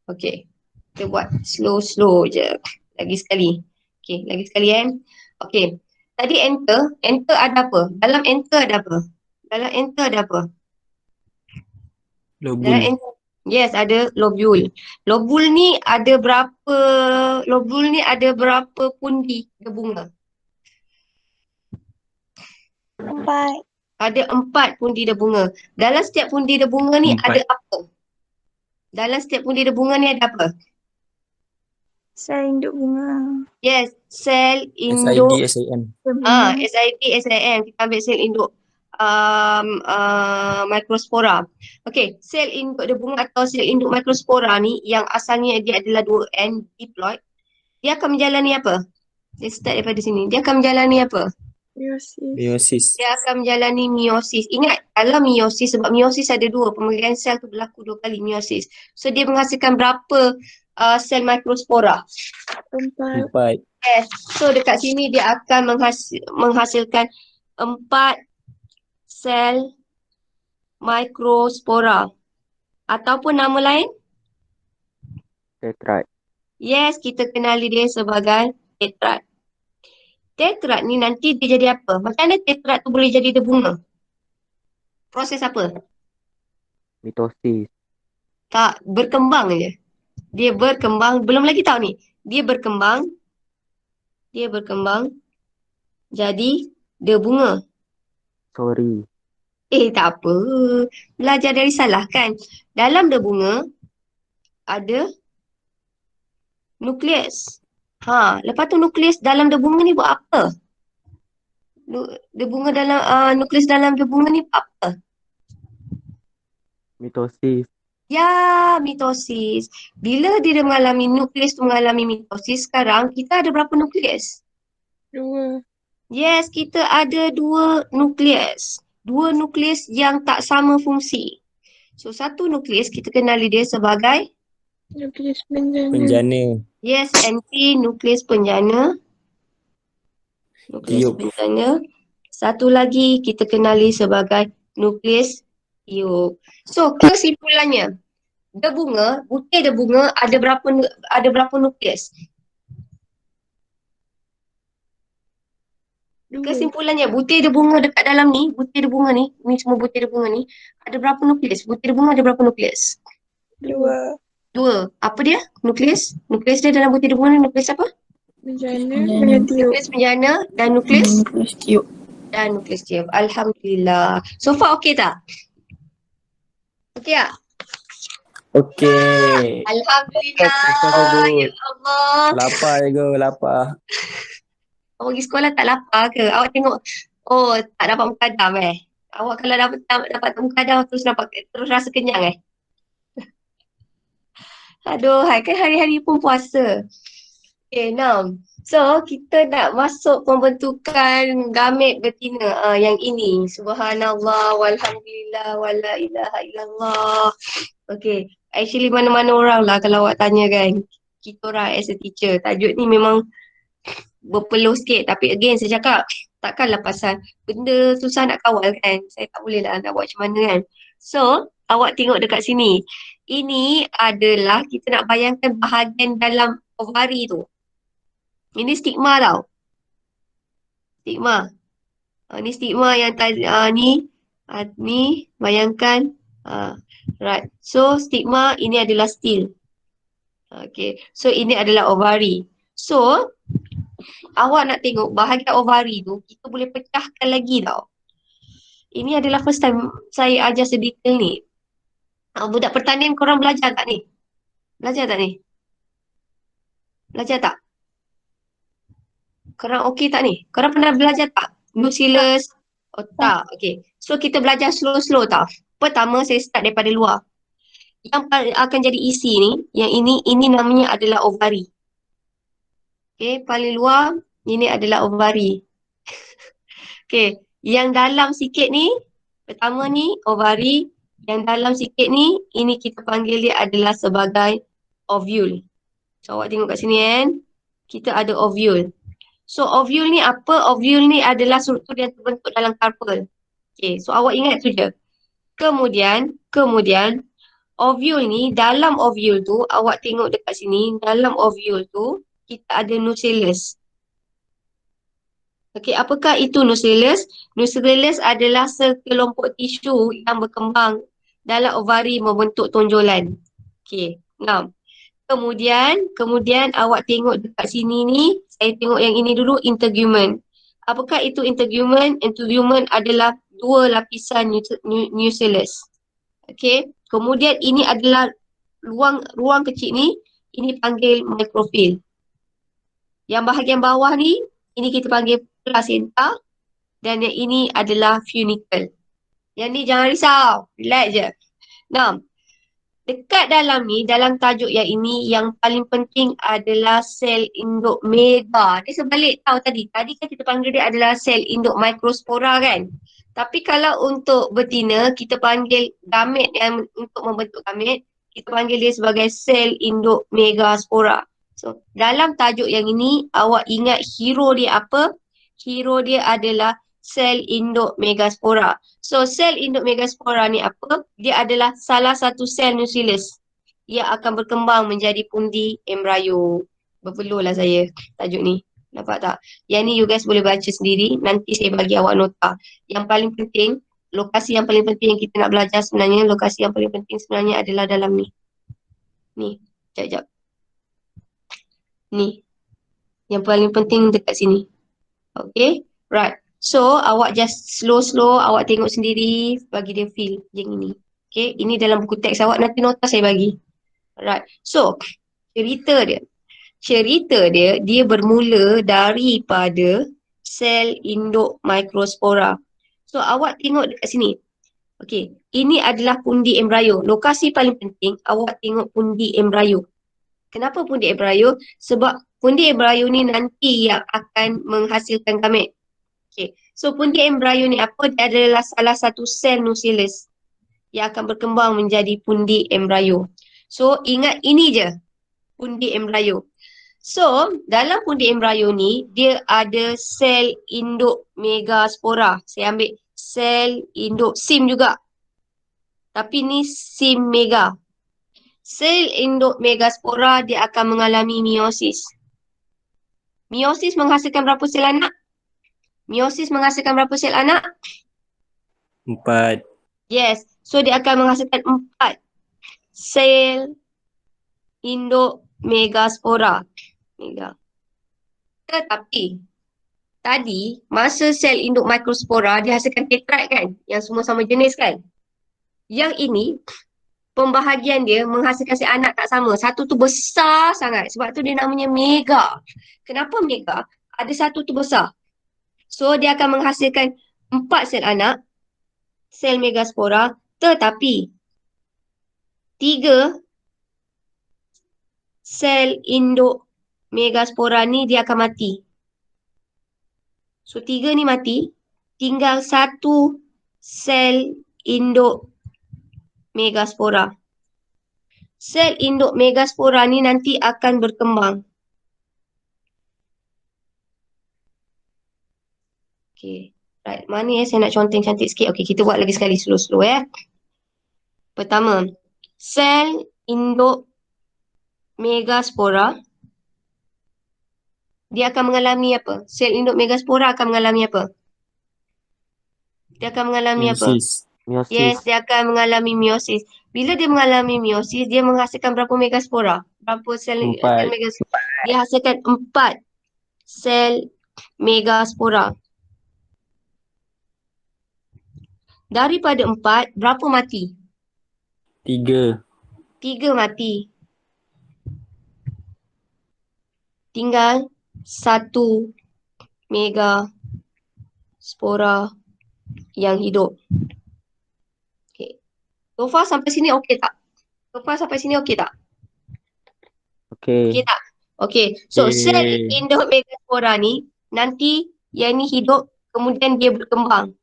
Okey, kita buat slow je. Lagi sekali. Okey, lagi sekali Okey, tadi enter ada apa? Dalam enter ada apa? Dalam enter ada apa? Dalam Lobul. enter, yes, ada lobul. Lobul ni ada berapa pundi dia bunga? 4. Ada 4 pundi dia bunga. Dalam setiap pundi dia bunga ni 4. ada apa? Dalam setiap pundi dia bunga ni ada apa? Sel induk bunga. Yes, sel induk. SID, SIM. SID, SIM. Kita ambil sel induk microspora. Okey, sel induk dia bunga atau sel induk microspora ni yang asalnya dia adalah 2N diploid. Dia akan menjalani apa? Dia start daripada sini. Dia akan menjalani apa? Meiosis. Dia akan menjalani meiosis. Ingat, kalau meiosis, sebab meiosis ada 2, pemeliharaan sel tu berlaku 2 kali meiosis. So dia menghasilkan berapa sel microspora? 4. 4. Yes. So dekat sini dia akan menghasilkan 4 sel microspora. Ataupun nama lain? Tetrad. Yes, kita kenali dia sebagai tetrad. Tetrad ni nanti dia jadi apa? Macam mana tetrad tu boleh jadi dia bunga? Proses apa? Mitosis. Tak, berkembang je. Dia berkembang, belum lagi tahu ni. Dia berkembang jadi dia bunga. Sorry. Tak apa. Belajar dari salah kan. Dalam dia bunga ada nukleus. Lepas tu nukleus dalam debunga ni buat apa? Debunga dalam nukleus dalam debunga ni buat apa? Mitosis. Ya, mitosis. Bila dia mengalami nukleus tu mengalami mitosis, sekarang kita ada berapa nukleus? 2. Yes, kita ada 2 nukleus. 2 nukleus yang tak sama fungsi. So, satu nukleus kita kenali dia sebagai Nukleus penjana. Penjana. yes, anti-nukleus penjana. Nukleus Tiup. penjana. Satu lagi kita kenali sebagai nukleus tiup. So, kesimpulannya, butir debunga ada berapa nukleus? 2. Kesimpulannya, butir debunga dekat dalam ni, butir debunga ni semua butir debunga ni, ada berapa nukleus? Butir debunga ada berapa nukleus? 2. 2. Apa dia? Nukleus? Nukleus dia dalam butir debunga ni nukleus apa? Penjana dengan tiup. Nukleus penjana dan nukleus Tiup. tiup. Alhamdulillah. So far okey tak? Okey tak? Okey. Alhamdulillah. Good. Ya Allah. Lapar je ke? Lapar. Awak pergi sekolah tak lapar ke? Awak tengok, oh tak dapat mukadam Awak kalau dapat mukadam terus rasa kenyang Aduh, kan hari-hari pun puasa. Okay, now. So, kita nak masuk pembentukan gamet betina. Yang ini. Subhanallah, walhamdulillah, wala ilaha illallah. Okay. Actually, mana-mana orang lah kalau awak tanya kan. Kita orang as a teacher. Tajuk ni memang berpeluh sikit. Tapi again, saya cakap, takkanlah pasal benda susah nak kawal kan. Saya tak boleh lah nak buat macam mana kan. So, awak tengok dekat sini. Ini adalah kita nak bayangkan bahagian dalam ovari tu. Ini stigma tau. Stigma. Ni stigma yang tadi ni bayangkan. Right. So stigma ini adalah stil. Okay. So ini adalah ovari. So awak nak tengok bahagian ovari tu kita boleh pecahkan lagi tau. Ini adalah first time saya ajar sedetail ni. Budak pertanian korang belajar tak ni? Belajar tak ni? Belajar tak? Korang okey tak ni? Korang pernah belajar tak? Nucleus? Oh tak, okey. So kita belajar slow-slow tau. Pertama saya start daripada luar. Yang akan jadi isi ni, yang ini namanya adalah ovari. Okey, paling luar, ini adalah ovari. Okey, yang dalam sikit ni, pertama ni ovari. Yang dalam sikit ni, ini kita panggil dia adalah sebagai ovule. So awak tengok kat sini kan. Kita ada ovule. So ovule ni apa? Ovule ni adalah struktur yang terbentuk dalam karpel. Okay, so awak ingat tu je. Kemudian ovule ni, dalam ovule tu, awak tengok dekat sini, dalam ovule tu, kita ada nucellus. Okay, apakah itu nucellus? Nucellus adalah sekelompok tisu yang berkembang dalam ovari membentuk tonjolan. Okay, now. Kemudian awak tengok dekat sini ni, saya tengok yang ini dulu, integumen. Apakah itu integumen? Integumen adalah 2 lapisan nucellus. Okay, kemudian ini adalah ruang kecil ni, ini panggil microfil. Yang bahagian bawah ni, ini kita panggil placenta dan yang ini adalah funicle. Yang ni jangan risau, relax je. Nah, dekat dalam ni, dalam tajuk yang ini, yang paling penting adalah sel induk mega. Dia sebalik tahu tadi. Tadi kan kita panggil dia adalah sel induk microspora kan. Tapi kalau untuk betina, kita panggil gamet yang untuk membentuk gamet, kita panggil dia sebagai sel induk megaspora. So, dalam tajuk yang ini, awak ingat hero dia apa? Hero dia adalah sel induk megaspora. So, sel induk megaspora ni apa? Dia adalah salah satu sel nucellus yang akan berkembang menjadi pundi embrio. Berpeluh lah saya tajuk ni. Nampak tak? Yang ni you guys boleh baca sendiri. Nanti saya bagi awak nota. Yang paling penting, lokasi yang paling penting yang kita nak belajar sebenarnya, lokasi yang paling penting sebenarnya adalah dalam ni. Ni, sekejap. Ni. Yang paling penting dekat sini. Okay? Right. So, awak just slow-slow, awak tengok sendiri, bagi dia feel yang ini. Okay, ini dalam buku teks awak, nanti nota saya bagi. Alright, so, cerita dia. cerita dia bermula daripada sel induk mikrospora. So awak tengok dekat sini. Okey, ini adalah pundi embrio. Lokasi paling penting awak tengok pundi embrio. Kenapa pundi embrio? Sebab pundi embrio ni nanti yang akan menghasilkan gamet. Okey, so pundi embrio ni apa? Dia adalah salah satu sel nucleus yang akan berkembang menjadi pundi embrio. So ingat ini je pundi embrio. So dalam pundi embrio ni dia ada sel induk megaspora. Saya ambil sel induk SIM juga. Tapi ni SIM mega. Sel induk megaspora dia akan mengalami meiosis. Meiosis menghasilkan berapa sel anak? Meiosis menghasilkan berapa sel anak? 4. Yes. So dia akan menghasilkan 4 sel induk megaspora. Mega. Tetapi tadi masa sel induk mikrospora dia hasilkan tetrad kan? Yang semua sama jenis kan? Yang ini pembahagian dia menghasilkan sel anak tak sama. Satu tu besar sangat. Sebab tu dia namanya mega. Kenapa mega? Ada satu tu besar. So dia akan menghasilkan 4 sel anak, sel megaspora, tetapi 3 sel induk megaspora ni dia akan mati. So 3 ni mati, tinggal 1 sel induk megaspora. Sel induk megaspora ni nanti akan berkembang. Okey. Right. Mana saya nak conteng cantik sikit. Okey, kita buat lagi sekali slow-slow ya. Pertama, sel induk megaspora dia akan mengalami apa? Sel induk megaspora akan mengalami apa? Dia akan mengalami apa? Meiosis. Meiosis. Yes, dia akan mengalami meiosis. Bila dia mengalami meiosis, dia menghasilkan berapa megaspora? Berapa sel 4. megaspora? Dia hasilkan 4 sel megaspora. Daripada 4, berapa mati? 3. 3 mati. Tinggal 1 megaspora yang hidup. Okay. So far sampai sini okey tak? So far sampai sini okey tak? Okey. Okey tak? Okey. So Okey. sel induk megaspora ni nanti yang ni hidup kemudian dia berkembang.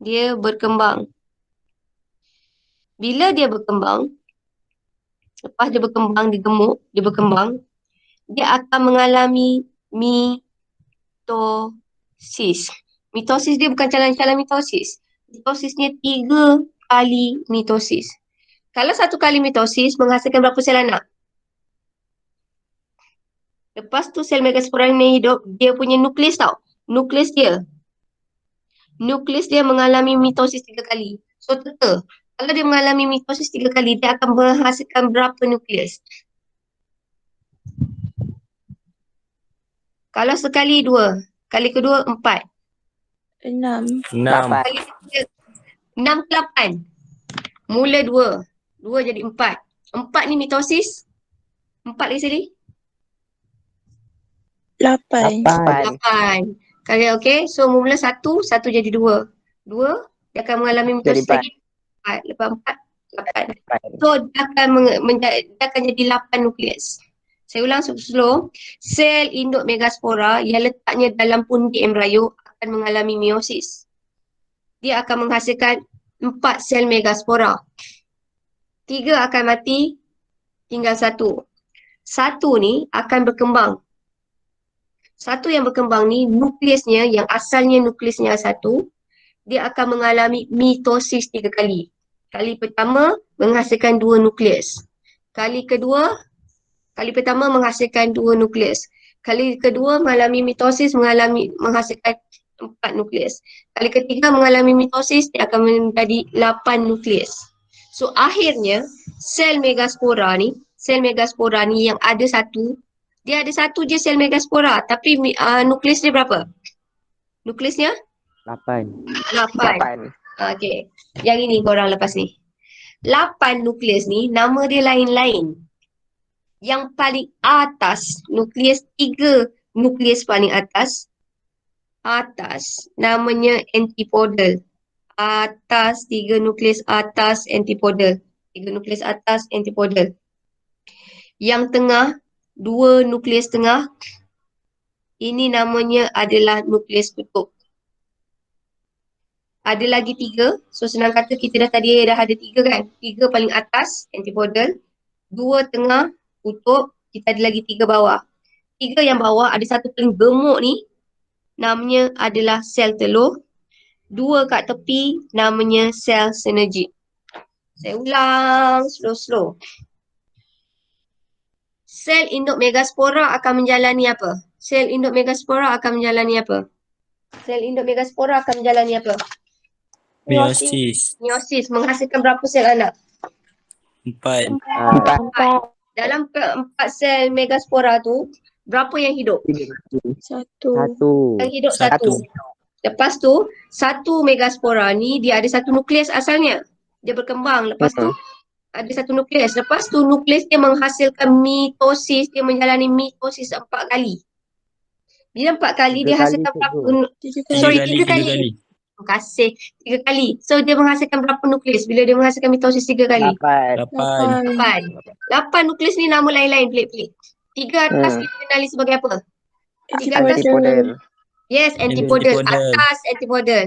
Dia berkembang. Bila dia berkembang, lepas dia berkembang, dia gemuk, dia berkembang, dia akan mengalami mitosis. Mitosis dia bukan calon-calon mitosis. Mitosisnya 3 kali mitosis. Kalau 1 kali mitosis menghasilkan berapa sel anak? Lepas tu sel megaspora ni hidup, dia punya nukleus tau. Nukleus dia mengalami mitosis 3 kali. So total, kalau dia mengalami mitosis 3 kali, dia akan menghasilkan berapa nukleus? Kalau sekali 2, kali kedua 4. 6. 6. Kali ketiga 6 ke 8. Mula 2. 2 jadi 4. 4 ni mitosis. 4 lagi sekali. 8. 8. Kali okey. So mula 1, 1 jadi 2. 2 dia akan mengalami mitosis Jadi lagi. 4. Lepas 4, 8. So dia akan dia akan jadi 8 nukleus. Saya ulang slow. Sel induk megaspora yang letaknya dalam pundi embrio akan mengalami meiosis. Dia akan menghasilkan 4 sel megaspora. 3 akan mati, tinggal 1. 1 ni akan berkembang. 1 yang berkembang ni nukleusnya yang asalnya nukleusnya 1, dia akan mengalami mitosis 3 kali. Kali pertama menghasilkan 2 nukleus. Kali pertama menghasilkan 2 nukleus. Kali kedua mengalami mitosis menghasilkan 4 nukleus. Kali ketiga mengalami mitosis dia akan menjadi 8 nukleus. So akhirnya sel megaspora ni yang ada 1, dia ada 1 je sel megaspora tapi nukleus dia berapa? Nukleusnya 8. 8. Okey. Yang ini korang lepas ni. 8 nukleus ni nama dia lain-lain. Yang paling atas, nukleus 3 nukleus paling atas, namanya antipodal. Atas, 3 nukleus atas antipodal. 3 nukleus atas antipodal. Yang tengah, 2 nukleus tengah, ini namanya adalah nukleus kutub. Ada lagi 3, so senang kata kita dah ada 3 kan. 3 paling atas, antipodal. 2 tengah, kutub. Kita ada lagi 3 bawah. 3 yang bawah, ada satu paling gemuk ni, namanya adalah sel telur. 2 kat tepi, namanya sel sinergik. Saya ulang, slow-slow. Sel induk megaspora akan menjalani apa? Sel induk megaspora akan menjalani apa? Sel induk megaspora akan menjalani apa? Meiosis. Meiosis, menghasilkan berapa sel anak? 4. 4. Dalam keempat sel megaspora tu, berapa yang hidup? 1. 1. Yang hidup 1. Satu. Lepas tu, satu megaspora ni dia ada satu nukleus asalnya. Dia berkembang. Lepas tu, ada satu nukleus. Lepas tu, nukleus dia menghasilkan mitosis. Dia menjalani mitosis 4 kali. Bila 4 kali, 3 dia kali hasilkan berapa? 3 kali. 3 kali. Terima kasih. 3 kali. So, dia menghasilkan berapa nukleus bila dia menghasilkan mitosis 3 kali? 8. 8. 8 nukleus ni nama lain-lain pelik-pelik. 3 atas kita kenali sebagai apa? 3 atas, Antipodal. yes, antipodal. Antipodal. Atas antipodal.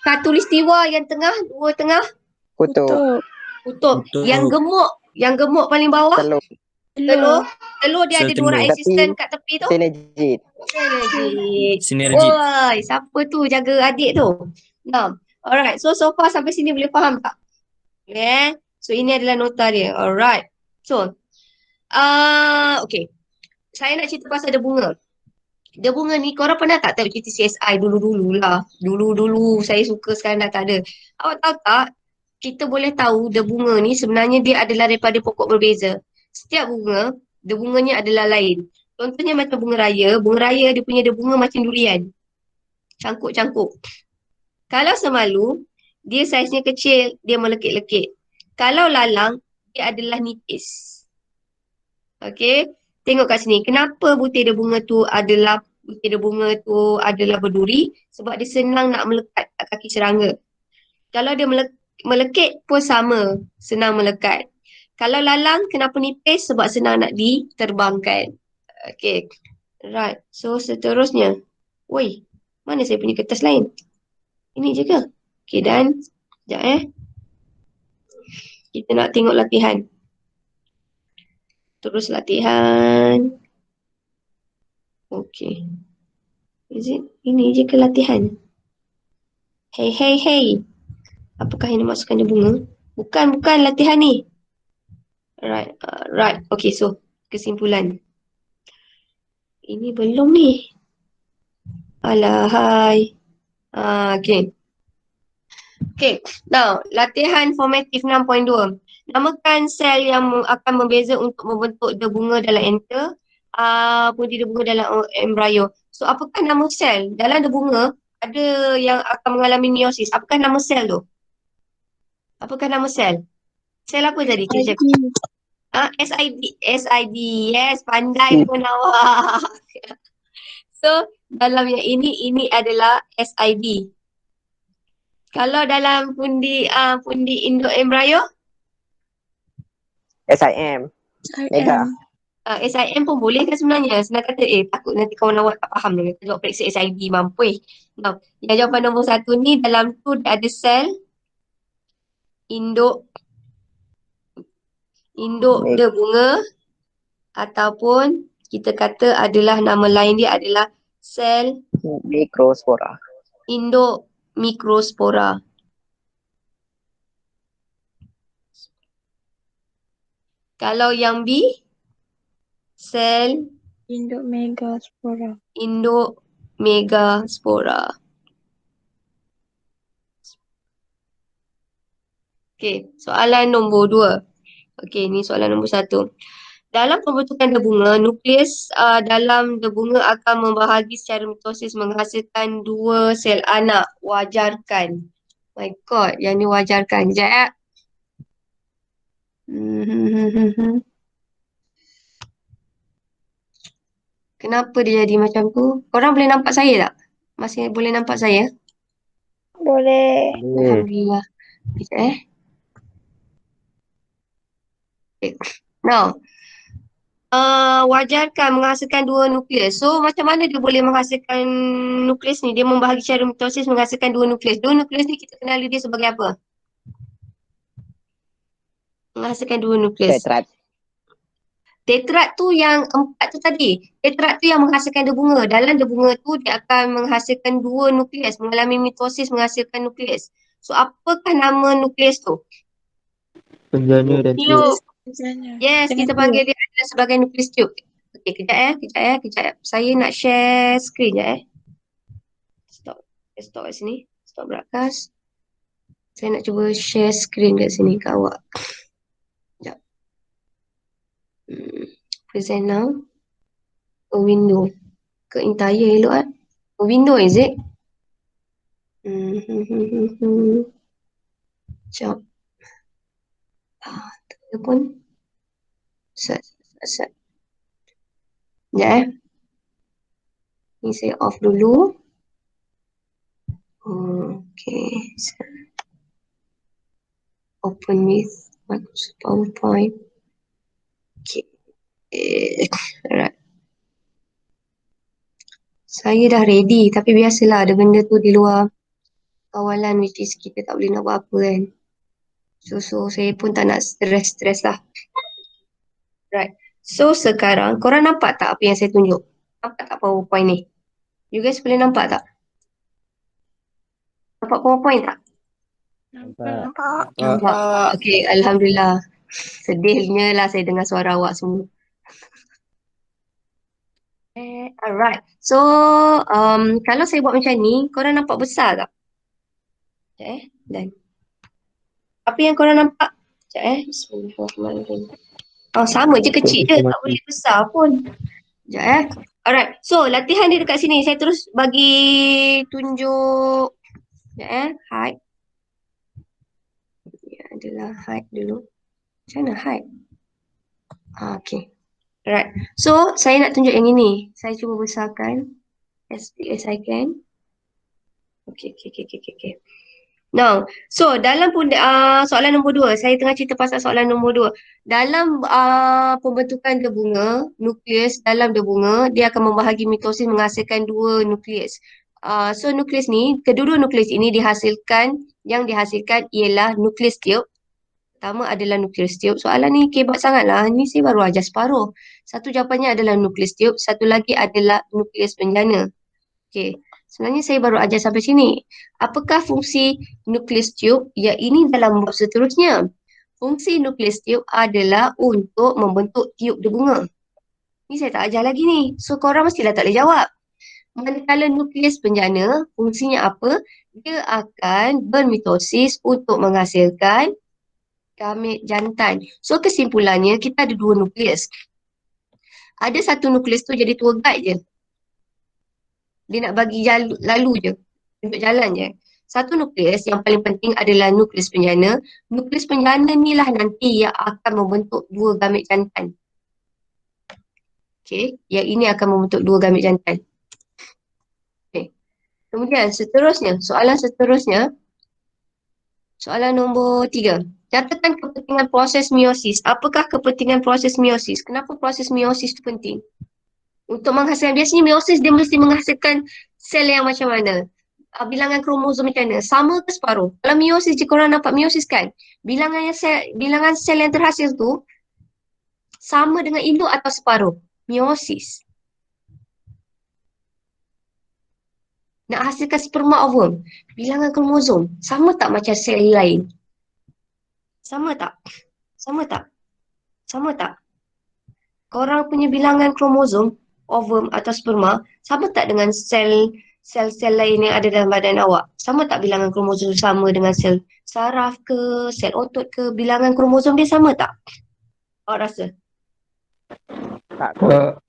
Khatulistiwa yang tengah, 2 tengah, Kutub. kutub. Kutub. Yang gemuk paling bawah, Telur. telur dia Sel ada 2 orang telur. asisten kat tepi tu. Sinergik. Sinergik. Sinergik. Oi, siapa tu jaga adik tu? Nah, alright. So far sampai sini boleh faham tak? Yeah. So ini adalah nota dia. Alright. So, okay. Saya nak cerita pasal dia bunga. Dia bunga ni, korang pernah tak tengok cerita CSI dulu-dulu lah. Dulu-dulu saya suka, sekarang dah tak ada. Awak tahu tak, kita boleh tahu dia bunga ni sebenarnya dia adalah daripada pokok berbeza. Setiap bunga, dia bunganya adalah lain. Contohnya macam bunga raya dia punya dia bunga macam durian. Cangkuk-cangkuk. Kalau semalu, dia saiznya kecil, dia melekit-lekit. Kalau lalang, dia adalah nipis. Okey, tengok kat sini. Kenapa butir bunga tu adalah berduri? Sebab dia senang nak melekat kat kaki serangga. Kalau dia melekit pun sama, senang melekat. Kalau lalang, kenapa nipis? Sebab senang nak diterbangkan. Okey, right. So seterusnya. Woi, mana saya punya kertas lain? Ini je ke? Okey, dan sekejap kita nak tengok latihan. Terus latihan. Okey. Is it? Ini je ke latihan? Hey. Apakah yang dimasukkan di bunga? Bukan latihan ni. Right. Okay, so kesimpulan. Ini belum ni. Alahai. Okay. Okay. Now, latihan formatif 6.2. Namakan sel yang akan membeza untuk membentuk dia bunga dalam enter. Pundi dia bunga dalam embrio. So, apakah nama sel? Dalam dia bunga, ada yang akan mengalami meiosis. Apakah nama sel tu? Apakah nama sel? Sel apa tadi? Cik. SID. Yes, pandai pun awak. So, dalam yang ini adalah SID. Kalau dalam pundi induk embrio, SIM. Mega. SIM pun boleh kan sebenarnya. Senang kata, takut nanti kawan awak tak faham dia. Jawab periksa SID mampu. Nah, yang jawapan nombor 1 ni, dalam tu ada sel induk dia bunga, ataupun kita kata adalah nama lain dia adalah sel Mikrospora. induk mikrospora. Kalau yang B, sel Induk megaspora. induk megaspora. Okey, soalan nombor 2. Okey, ni soalan nombor 1. Dalam pembentukan debunga, nukleus dalam debunga akan membahagi secara mitosis menghasilkan 2 sel anak. Wajarkan. My God, yang ni wajarkan. Sekejap. Kenapa dia jadi macam tu? Korang boleh nampak saya tak? Masih boleh nampak saya? Boleh. Alhamdulillah. Sekejap Okay. Now, wajarkan menghasilkan dua nukleus. So, macam mana dia boleh menghasilkan nukleus ni? Dia membahagi secara mitosis menghasilkan dua nukleus. Dua nukleus ni kita kenali dia sebagai apa? Menghasilkan dua nukleus. Tetrat. Tetrat tu yang empat tu tadi. Tetrat tu yang menghasilkan debunga. Dalam debunga tu dia akan menghasilkan dua nukleus. Mengalami mitosis menghasilkan nukleus. So, apakah nama nukleus tu? Penjana dan tiup. Tiup. Macamnya. Yes, kita panggil dia adalah sebagai nukleus tiup. Okey, kejap. Saya nak share screen je. Stop kat sini. Stop broadcast. Saya nak cuba share screen kat sini kat awak. Sekejap. Present now. A window. Ke entire elok kan? A window is it? Sekejap. Telefon. Sekejap. Sekejap Ni saya off dulu. Okay. Open with Microsoft PowerPoint. Okay. Alright. Saya dah ready tapi biasalah ada benda tu di luar kawalan which is kita tak boleh nak buat apa kan. So saya pun tak nak stress lah. Right. So sekarang korang nampak tak apa yang saya tunjuk? Nampak tak PowerPoint ni? You guys boleh nampak tak? Nampak PowerPoint tak? Nampak. Nampak. Okay, Alhamdulillah. Sedihnya lah saya dengar suara awak semua. Alright. So, kalau saya buat macam ni, korang nampak besar tak? Dan apa yang korang nampak? Bismillahirrahmanirrahim. Oh, sama je, kecil je. Tak boleh besar pun. Alright. So, latihan dia dekat sini. Saya terus bagi tunjuk. Height. Dia adalah height dulu. Macam mana height? Okay. Alright. So, saya nak tunjuk yang ini. Saya cuba besarkan as big as I can. Okay. Now, so dalam soalan nombor 2, saya tengah cerita pasal soalan nombor 2. Dalam pembentukan debunga, nukleus dalam debunga, dia akan membahagi mitosis menghasilkan dua nukleus. So nukleus ni, kedua-dua nukleus ini yang dihasilkan ialah nukleus tiup. Pertama adalah nukleus tiup. Soalan ni kebat sangat lah. Ni saya baru ajar separuh. Satu jawapannya adalah nukleus tiup, satu lagi adalah nukleus penjana. Okay. Sebenarnya saya baru ajar sampai sini. Apakah fungsi nukleus tiup? Ya, ini dalam bab seterusnya. Fungsi nukleus tiup adalah untuk membentuk tiup debunga. Ni saya tak ajar lagi ni. So korang mestilah tak boleh jawab. Manakala nukleus penjana, fungsinya apa? Dia akan bermitosis untuk menghasilkan gamit jantan. So kesimpulannya kita ada dua nukleus. Ada satu nukleus tu jadi tour guide je. Dia nak bagi lalu je, tunjuk jalan je. Satu nukleus yang paling penting adalah nukleus penjana. Nukleus penjana ni lah nanti yang akan membentuk dua gamit jantan. Okay, yang ini akan membentuk dua gamit jantan. Okay. Kemudian soalan seterusnya, soalan nombor 3. Nyatakan kepentingan proses meiosis. Apakah kepentingan proses meiosis? Kenapa proses meiosis itu penting? Untuk menghasilkan, biasanya meiosis dia mesti menghasilkan sel yang macam mana? Bilangan kromosom macam mana? Sama ke separuh? Kalau meiosis, jika korang nampak meiosis kan, bilangan sel yang terhasil tu sama dengan induk atau separuh? Meiosis. Nak hasilkan sperma ovum, bilangan kromosom sama tak macam sel lain? Sama tak? Korang punya bilangan kromosom ovum atau sperma sama tak dengan sel-sel lain yang ada dalam badan awak? Sama tak bilangan kromosom sama dengan sel saraf ke, sel otot ke? Bilangan kromosom dia sama tak? Awak rasa? Tak kot.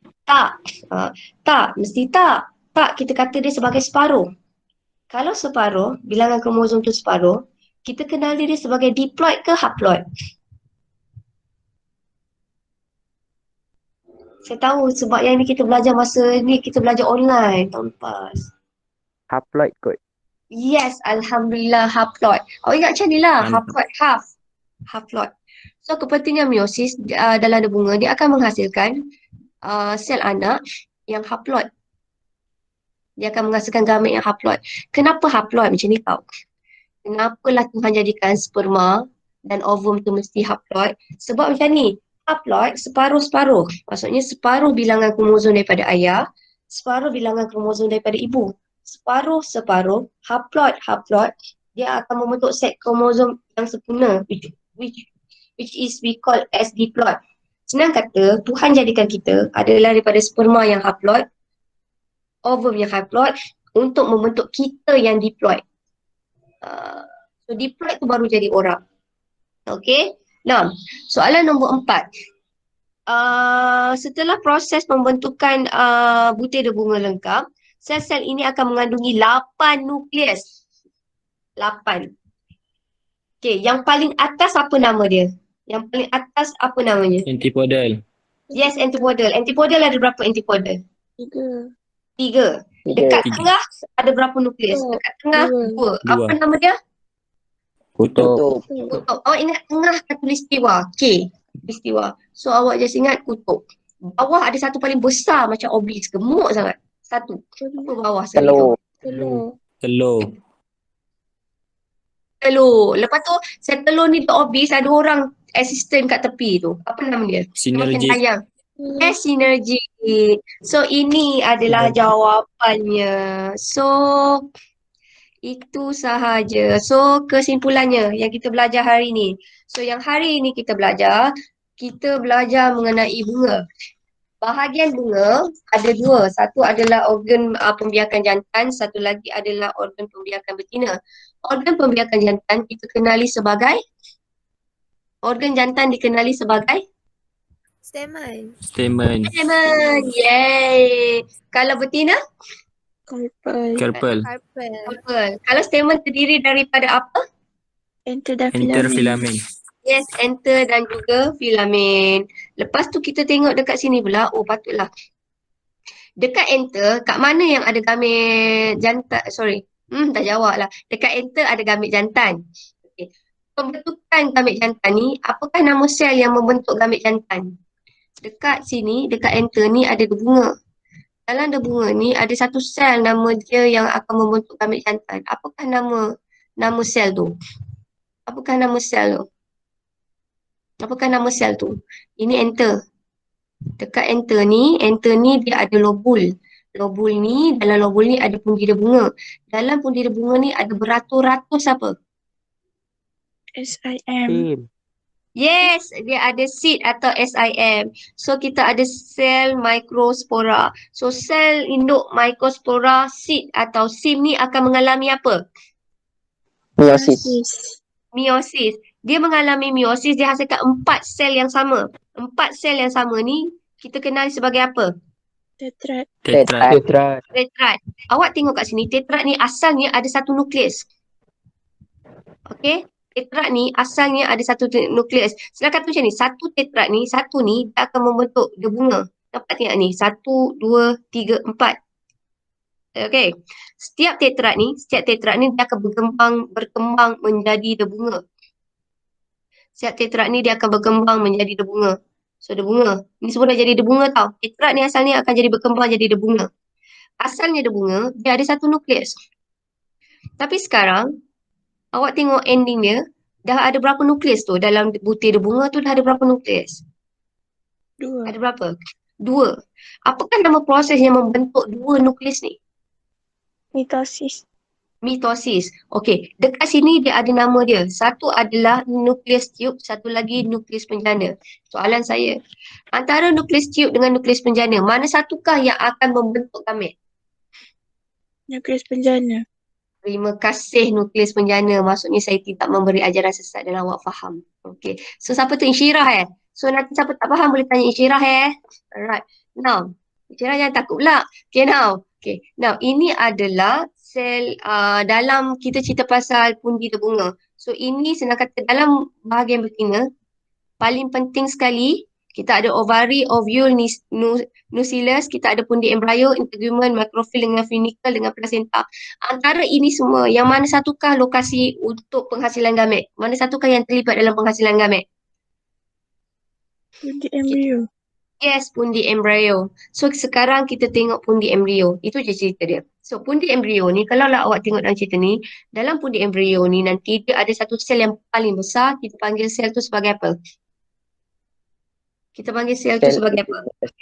Tak, mesti tak. Tak, kita kata dia sebagai separuh. Kalau separuh, bilangan kromosom tu separuh, kita kenal dia sebagai diploid ke haploid? Saya tahu sebab yang ni kita belajar masa ni, kita belajar online tahun lepas. Haploid kot. Yes, Alhamdulillah haploid. Awak ingat macam ni lah, Mantap. haploid, haploid. So kepentingan meiosis dalam ada bunga, dia akan menghasilkan sel anak yang haploid. Dia akan menghasilkan gamet yang haploid. Kenapa haploid macam ni tau? Kenapalah Tuhan jadikan sperma dan ovum tu mesti haploid? Sebab macam ni, haploid separuh-separuh. Maksudnya separuh bilangan kromosom daripada ayah, separuh bilangan kromosom daripada ibu. Separuh-separuh, haploid, dia akan membentuk set kromosom yang sempurna, which is we call as diploid. Senang kata, Tuhan jadikan kita adalah daripada sperma yang haploid, ovum yang haploid untuk membentuk kita yang diploid. So diploid tu baru jadi orang. Okay. Nah, soalan nombor 4. Setelah proses pembentukan butir bunga lengkap, sel-sel ini akan mengandungi 8 nukleus. 8. Okay, yang paling atas apa nama dia? Yang paling atas apa namanya? Antipodal. Yes, antipodal. Antipodal ada berapa antipodal? 3. Dekat Tiga. tengah ada berapa nukleus? Dekat tengah 2. Dua. Apa nama dia? Kutub. Kutub. Awak ingat tengah katulistiwa. K. Katulistiwa. So awak just ingat kutub. Bawah ada satu paling besar macam oblis. Gemuk sangat. Satu. Apa bawah sekali tu? Telur. Telur. Lepas tu set telur ni dia oblis, ada orang assistant kat tepi tu. Apa nama dia? Macam Sinergik. tayang. Sinergi. So ini adalah jawapannya. So itu sahaja. So kesimpulannya yang kita belajar hari ni. So yang hari ini kita belajar mengenai bunga. Bahagian bunga ada 2. Satu adalah organ pembiakan jantan, satu lagi adalah organ pembiakan betina. Organ pembiakan jantan kita kenali sebagai, organ jantan dikenali sebagai Stamen. Stamen. stamen. Yay. Kalau betina? Carpel. Carpel. Apa? Kalau stamen terdiri daripada apa? Interfilamen. Yes, enter dan juga filamen. Lepas tu kita tengok dekat sini pula. Oh, patutlah. Dekat enter, kat mana yang ada gamet jantan? Sorry. Tak jawab lah. Dekat enter ada gamet jantan. Okay. Pembentukan gamet jantan ni, apakah nama sel yang membentuk gamet jantan? Dekat sini, dekat enter ni ada bunga. Dalam bunga ni ada satu sel nama dia yang akan membentuk gamet jantan. Apakah nama sel tu? Apakah nama sel tu? Apakah nama sel tu? Ini enter. Dekat enter ni dia ada lobul. Lobul ni, dalam lobul ni ada punggida bunga. Dalam punggida bunga ni ada beratus-ratus apa? SIM. Yes, dia ada seed atau SIM. So kita ada sel microspora. So sel induk microspora, seed atau SIM ni akan mengalami apa? Meiosis. Dia mengalami meiosis, dia hasilkan 4 sel yang sama. 4 sel yang sama ni kita kenal sebagai apa? Tetrad. Tetrad. Tetrad. Awak tengok kat sini, tetrad ni asalnya ada satu nukleus. Okey? Tetrad ni asalnya ada satu nukleus. Sedangkan macam ni, satu tetrad ni, satu ni dia akan membentuk dia bunga. Dapat tengok ni, 1, 2, 3, 4. Okey. Setiap tetrad ni dia akan berkembang menjadi bunga. Setiap tetrad ni dia akan berkembang menjadi bunga. So bunga. Ni semua dah jadi bunga tau. Tetrad ni asalnya akan jadi berkembang jadi bunga. Asalnya bunga, dia ada satu nukleus. Tapi sekarang, awak tengok ending dia, dah ada berapa nukleus tu? Dalam butir bunga tu dah ada berapa nukleus? 2. Ada berapa? 2. Apakah nama proses yang membentuk 2 nukleus ni? Mitosis. Mitosis. Okey, dekat sini dia ada nama dia. Satu adalah nukleus tube, satu lagi nukleus penjana. Soalan saya, antara nukleus tube dengan nukleus penjana, mana satukah yang akan membentuk gamet? Nukleus penjana. Terima kasih nukleus penjana. Maksudnya saya tidak memberi ajaran sesat dan awak faham. Okey. So siapa tu Insyirah So nanti siapa tak faham boleh tanya Insyirah Alright. Now, Insyirah jangan takut pula. Okay now. Okay. Now, ini adalah sel dalam kita cerita pasal pundi bunga. So ini senang kata dalam bahagian betina paling penting sekali Kita ada ovary, ovule, nucleus, kita ada pundi embryo, integumen, makrofil dengan funicle dengan placenta. Antara ini semua, yang mana satukah lokasi untuk penghasilan gamet? Mana satukah yang terlibat dalam penghasilan gamet? Pundi embrio. Yes, pundi embryo. So sekarang kita tengok pundi embryo. Itu je cerita dia. So pundi embryo ni, kalau lah awak tengok dalam cerita ni, dalam pundi embryo ni nanti dia ada satu sel yang paling besar, kita panggil sel tu sebagai apa? Kita panggil sel tu Sel sebagai apa?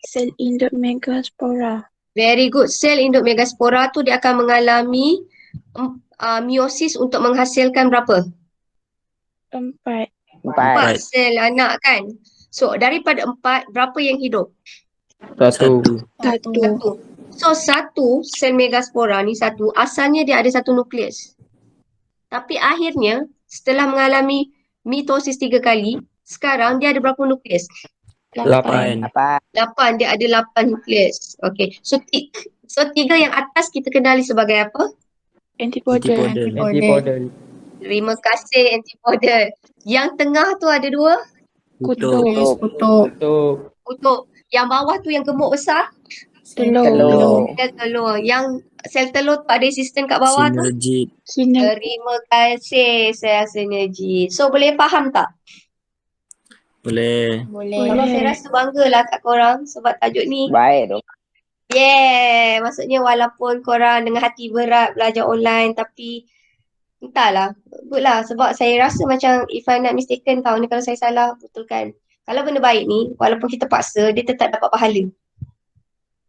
Sel induk megaspora. Very good. Sel induk megaspora tu dia akan mengalami meiosis untuk menghasilkan berapa? 4. 4 sel anak kan? So daripada 4, berapa yang hidup? Satu. 1. 1. So satu sel megaspora ni asalnya dia ada satu nukleus. Tapi akhirnya setelah mengalami mitosis 3 kali, sekarang dia ada berapa nukleus? 8. 8, dia ada 8 nukleus. Okay. So 3 yang atas kita kenali sebagai apa? Antipodal. Antipodal. Terima kasih antipodal. Yang tengah tu ada 2 Kutub. kutub. Yang bawah tu yang gemuk besar, Telur. sel telur. Yang sel telur tu ada sistem kat bawah tu. Sinergit. Sinar. Terima kasih sel sinergi. So boleh faham tak? Boleh. Kalau saya rasa banggalah kat korang sebab tajuk ni. Baik dok. Yeah, maksudnya walaupun korang dengan hati berat belajar online tapi entahlah, good lah sebab saya rasa macam if I'm not mistaken tau ni kalau saya salah betulkan. Kalau benda baik ni, walaupun kita paksa, dia tetap dapat pahala.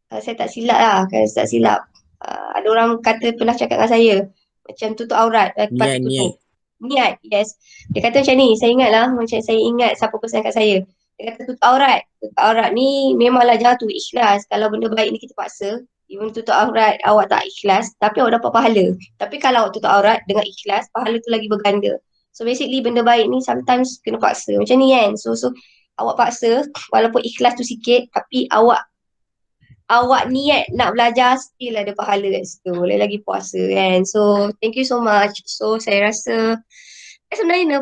Kalau saya tak silap lah, kalau saya tak silap. Ada orang pernah cakap dengan saya, macam tutup aurat, lepas tutup. Niat, yes. Dia kata macam ni, saya ingat lah, macam saya ingat siapa pesan kat saya. Dia kata tutup aurat. Tutup aurat ni memanglah jatuh ikhlas. Kalau benda baik ni kita paksa, even tutup aurat awak tak ikhlas, tapi awak dapat pahala. Tapi kalau awak tutup aurat dengan ikhlas, pahala tu lagi berganda. So basically benda baik ni sometimes kena paksa. Macam ni kan. So awak paksa, walaupun ikhlas tu sikit, tapi awak niat nak belajar, still ada pahala kat situ. Boleh lagi puasa kan. So thank you so much. So saya rasa sebenarnya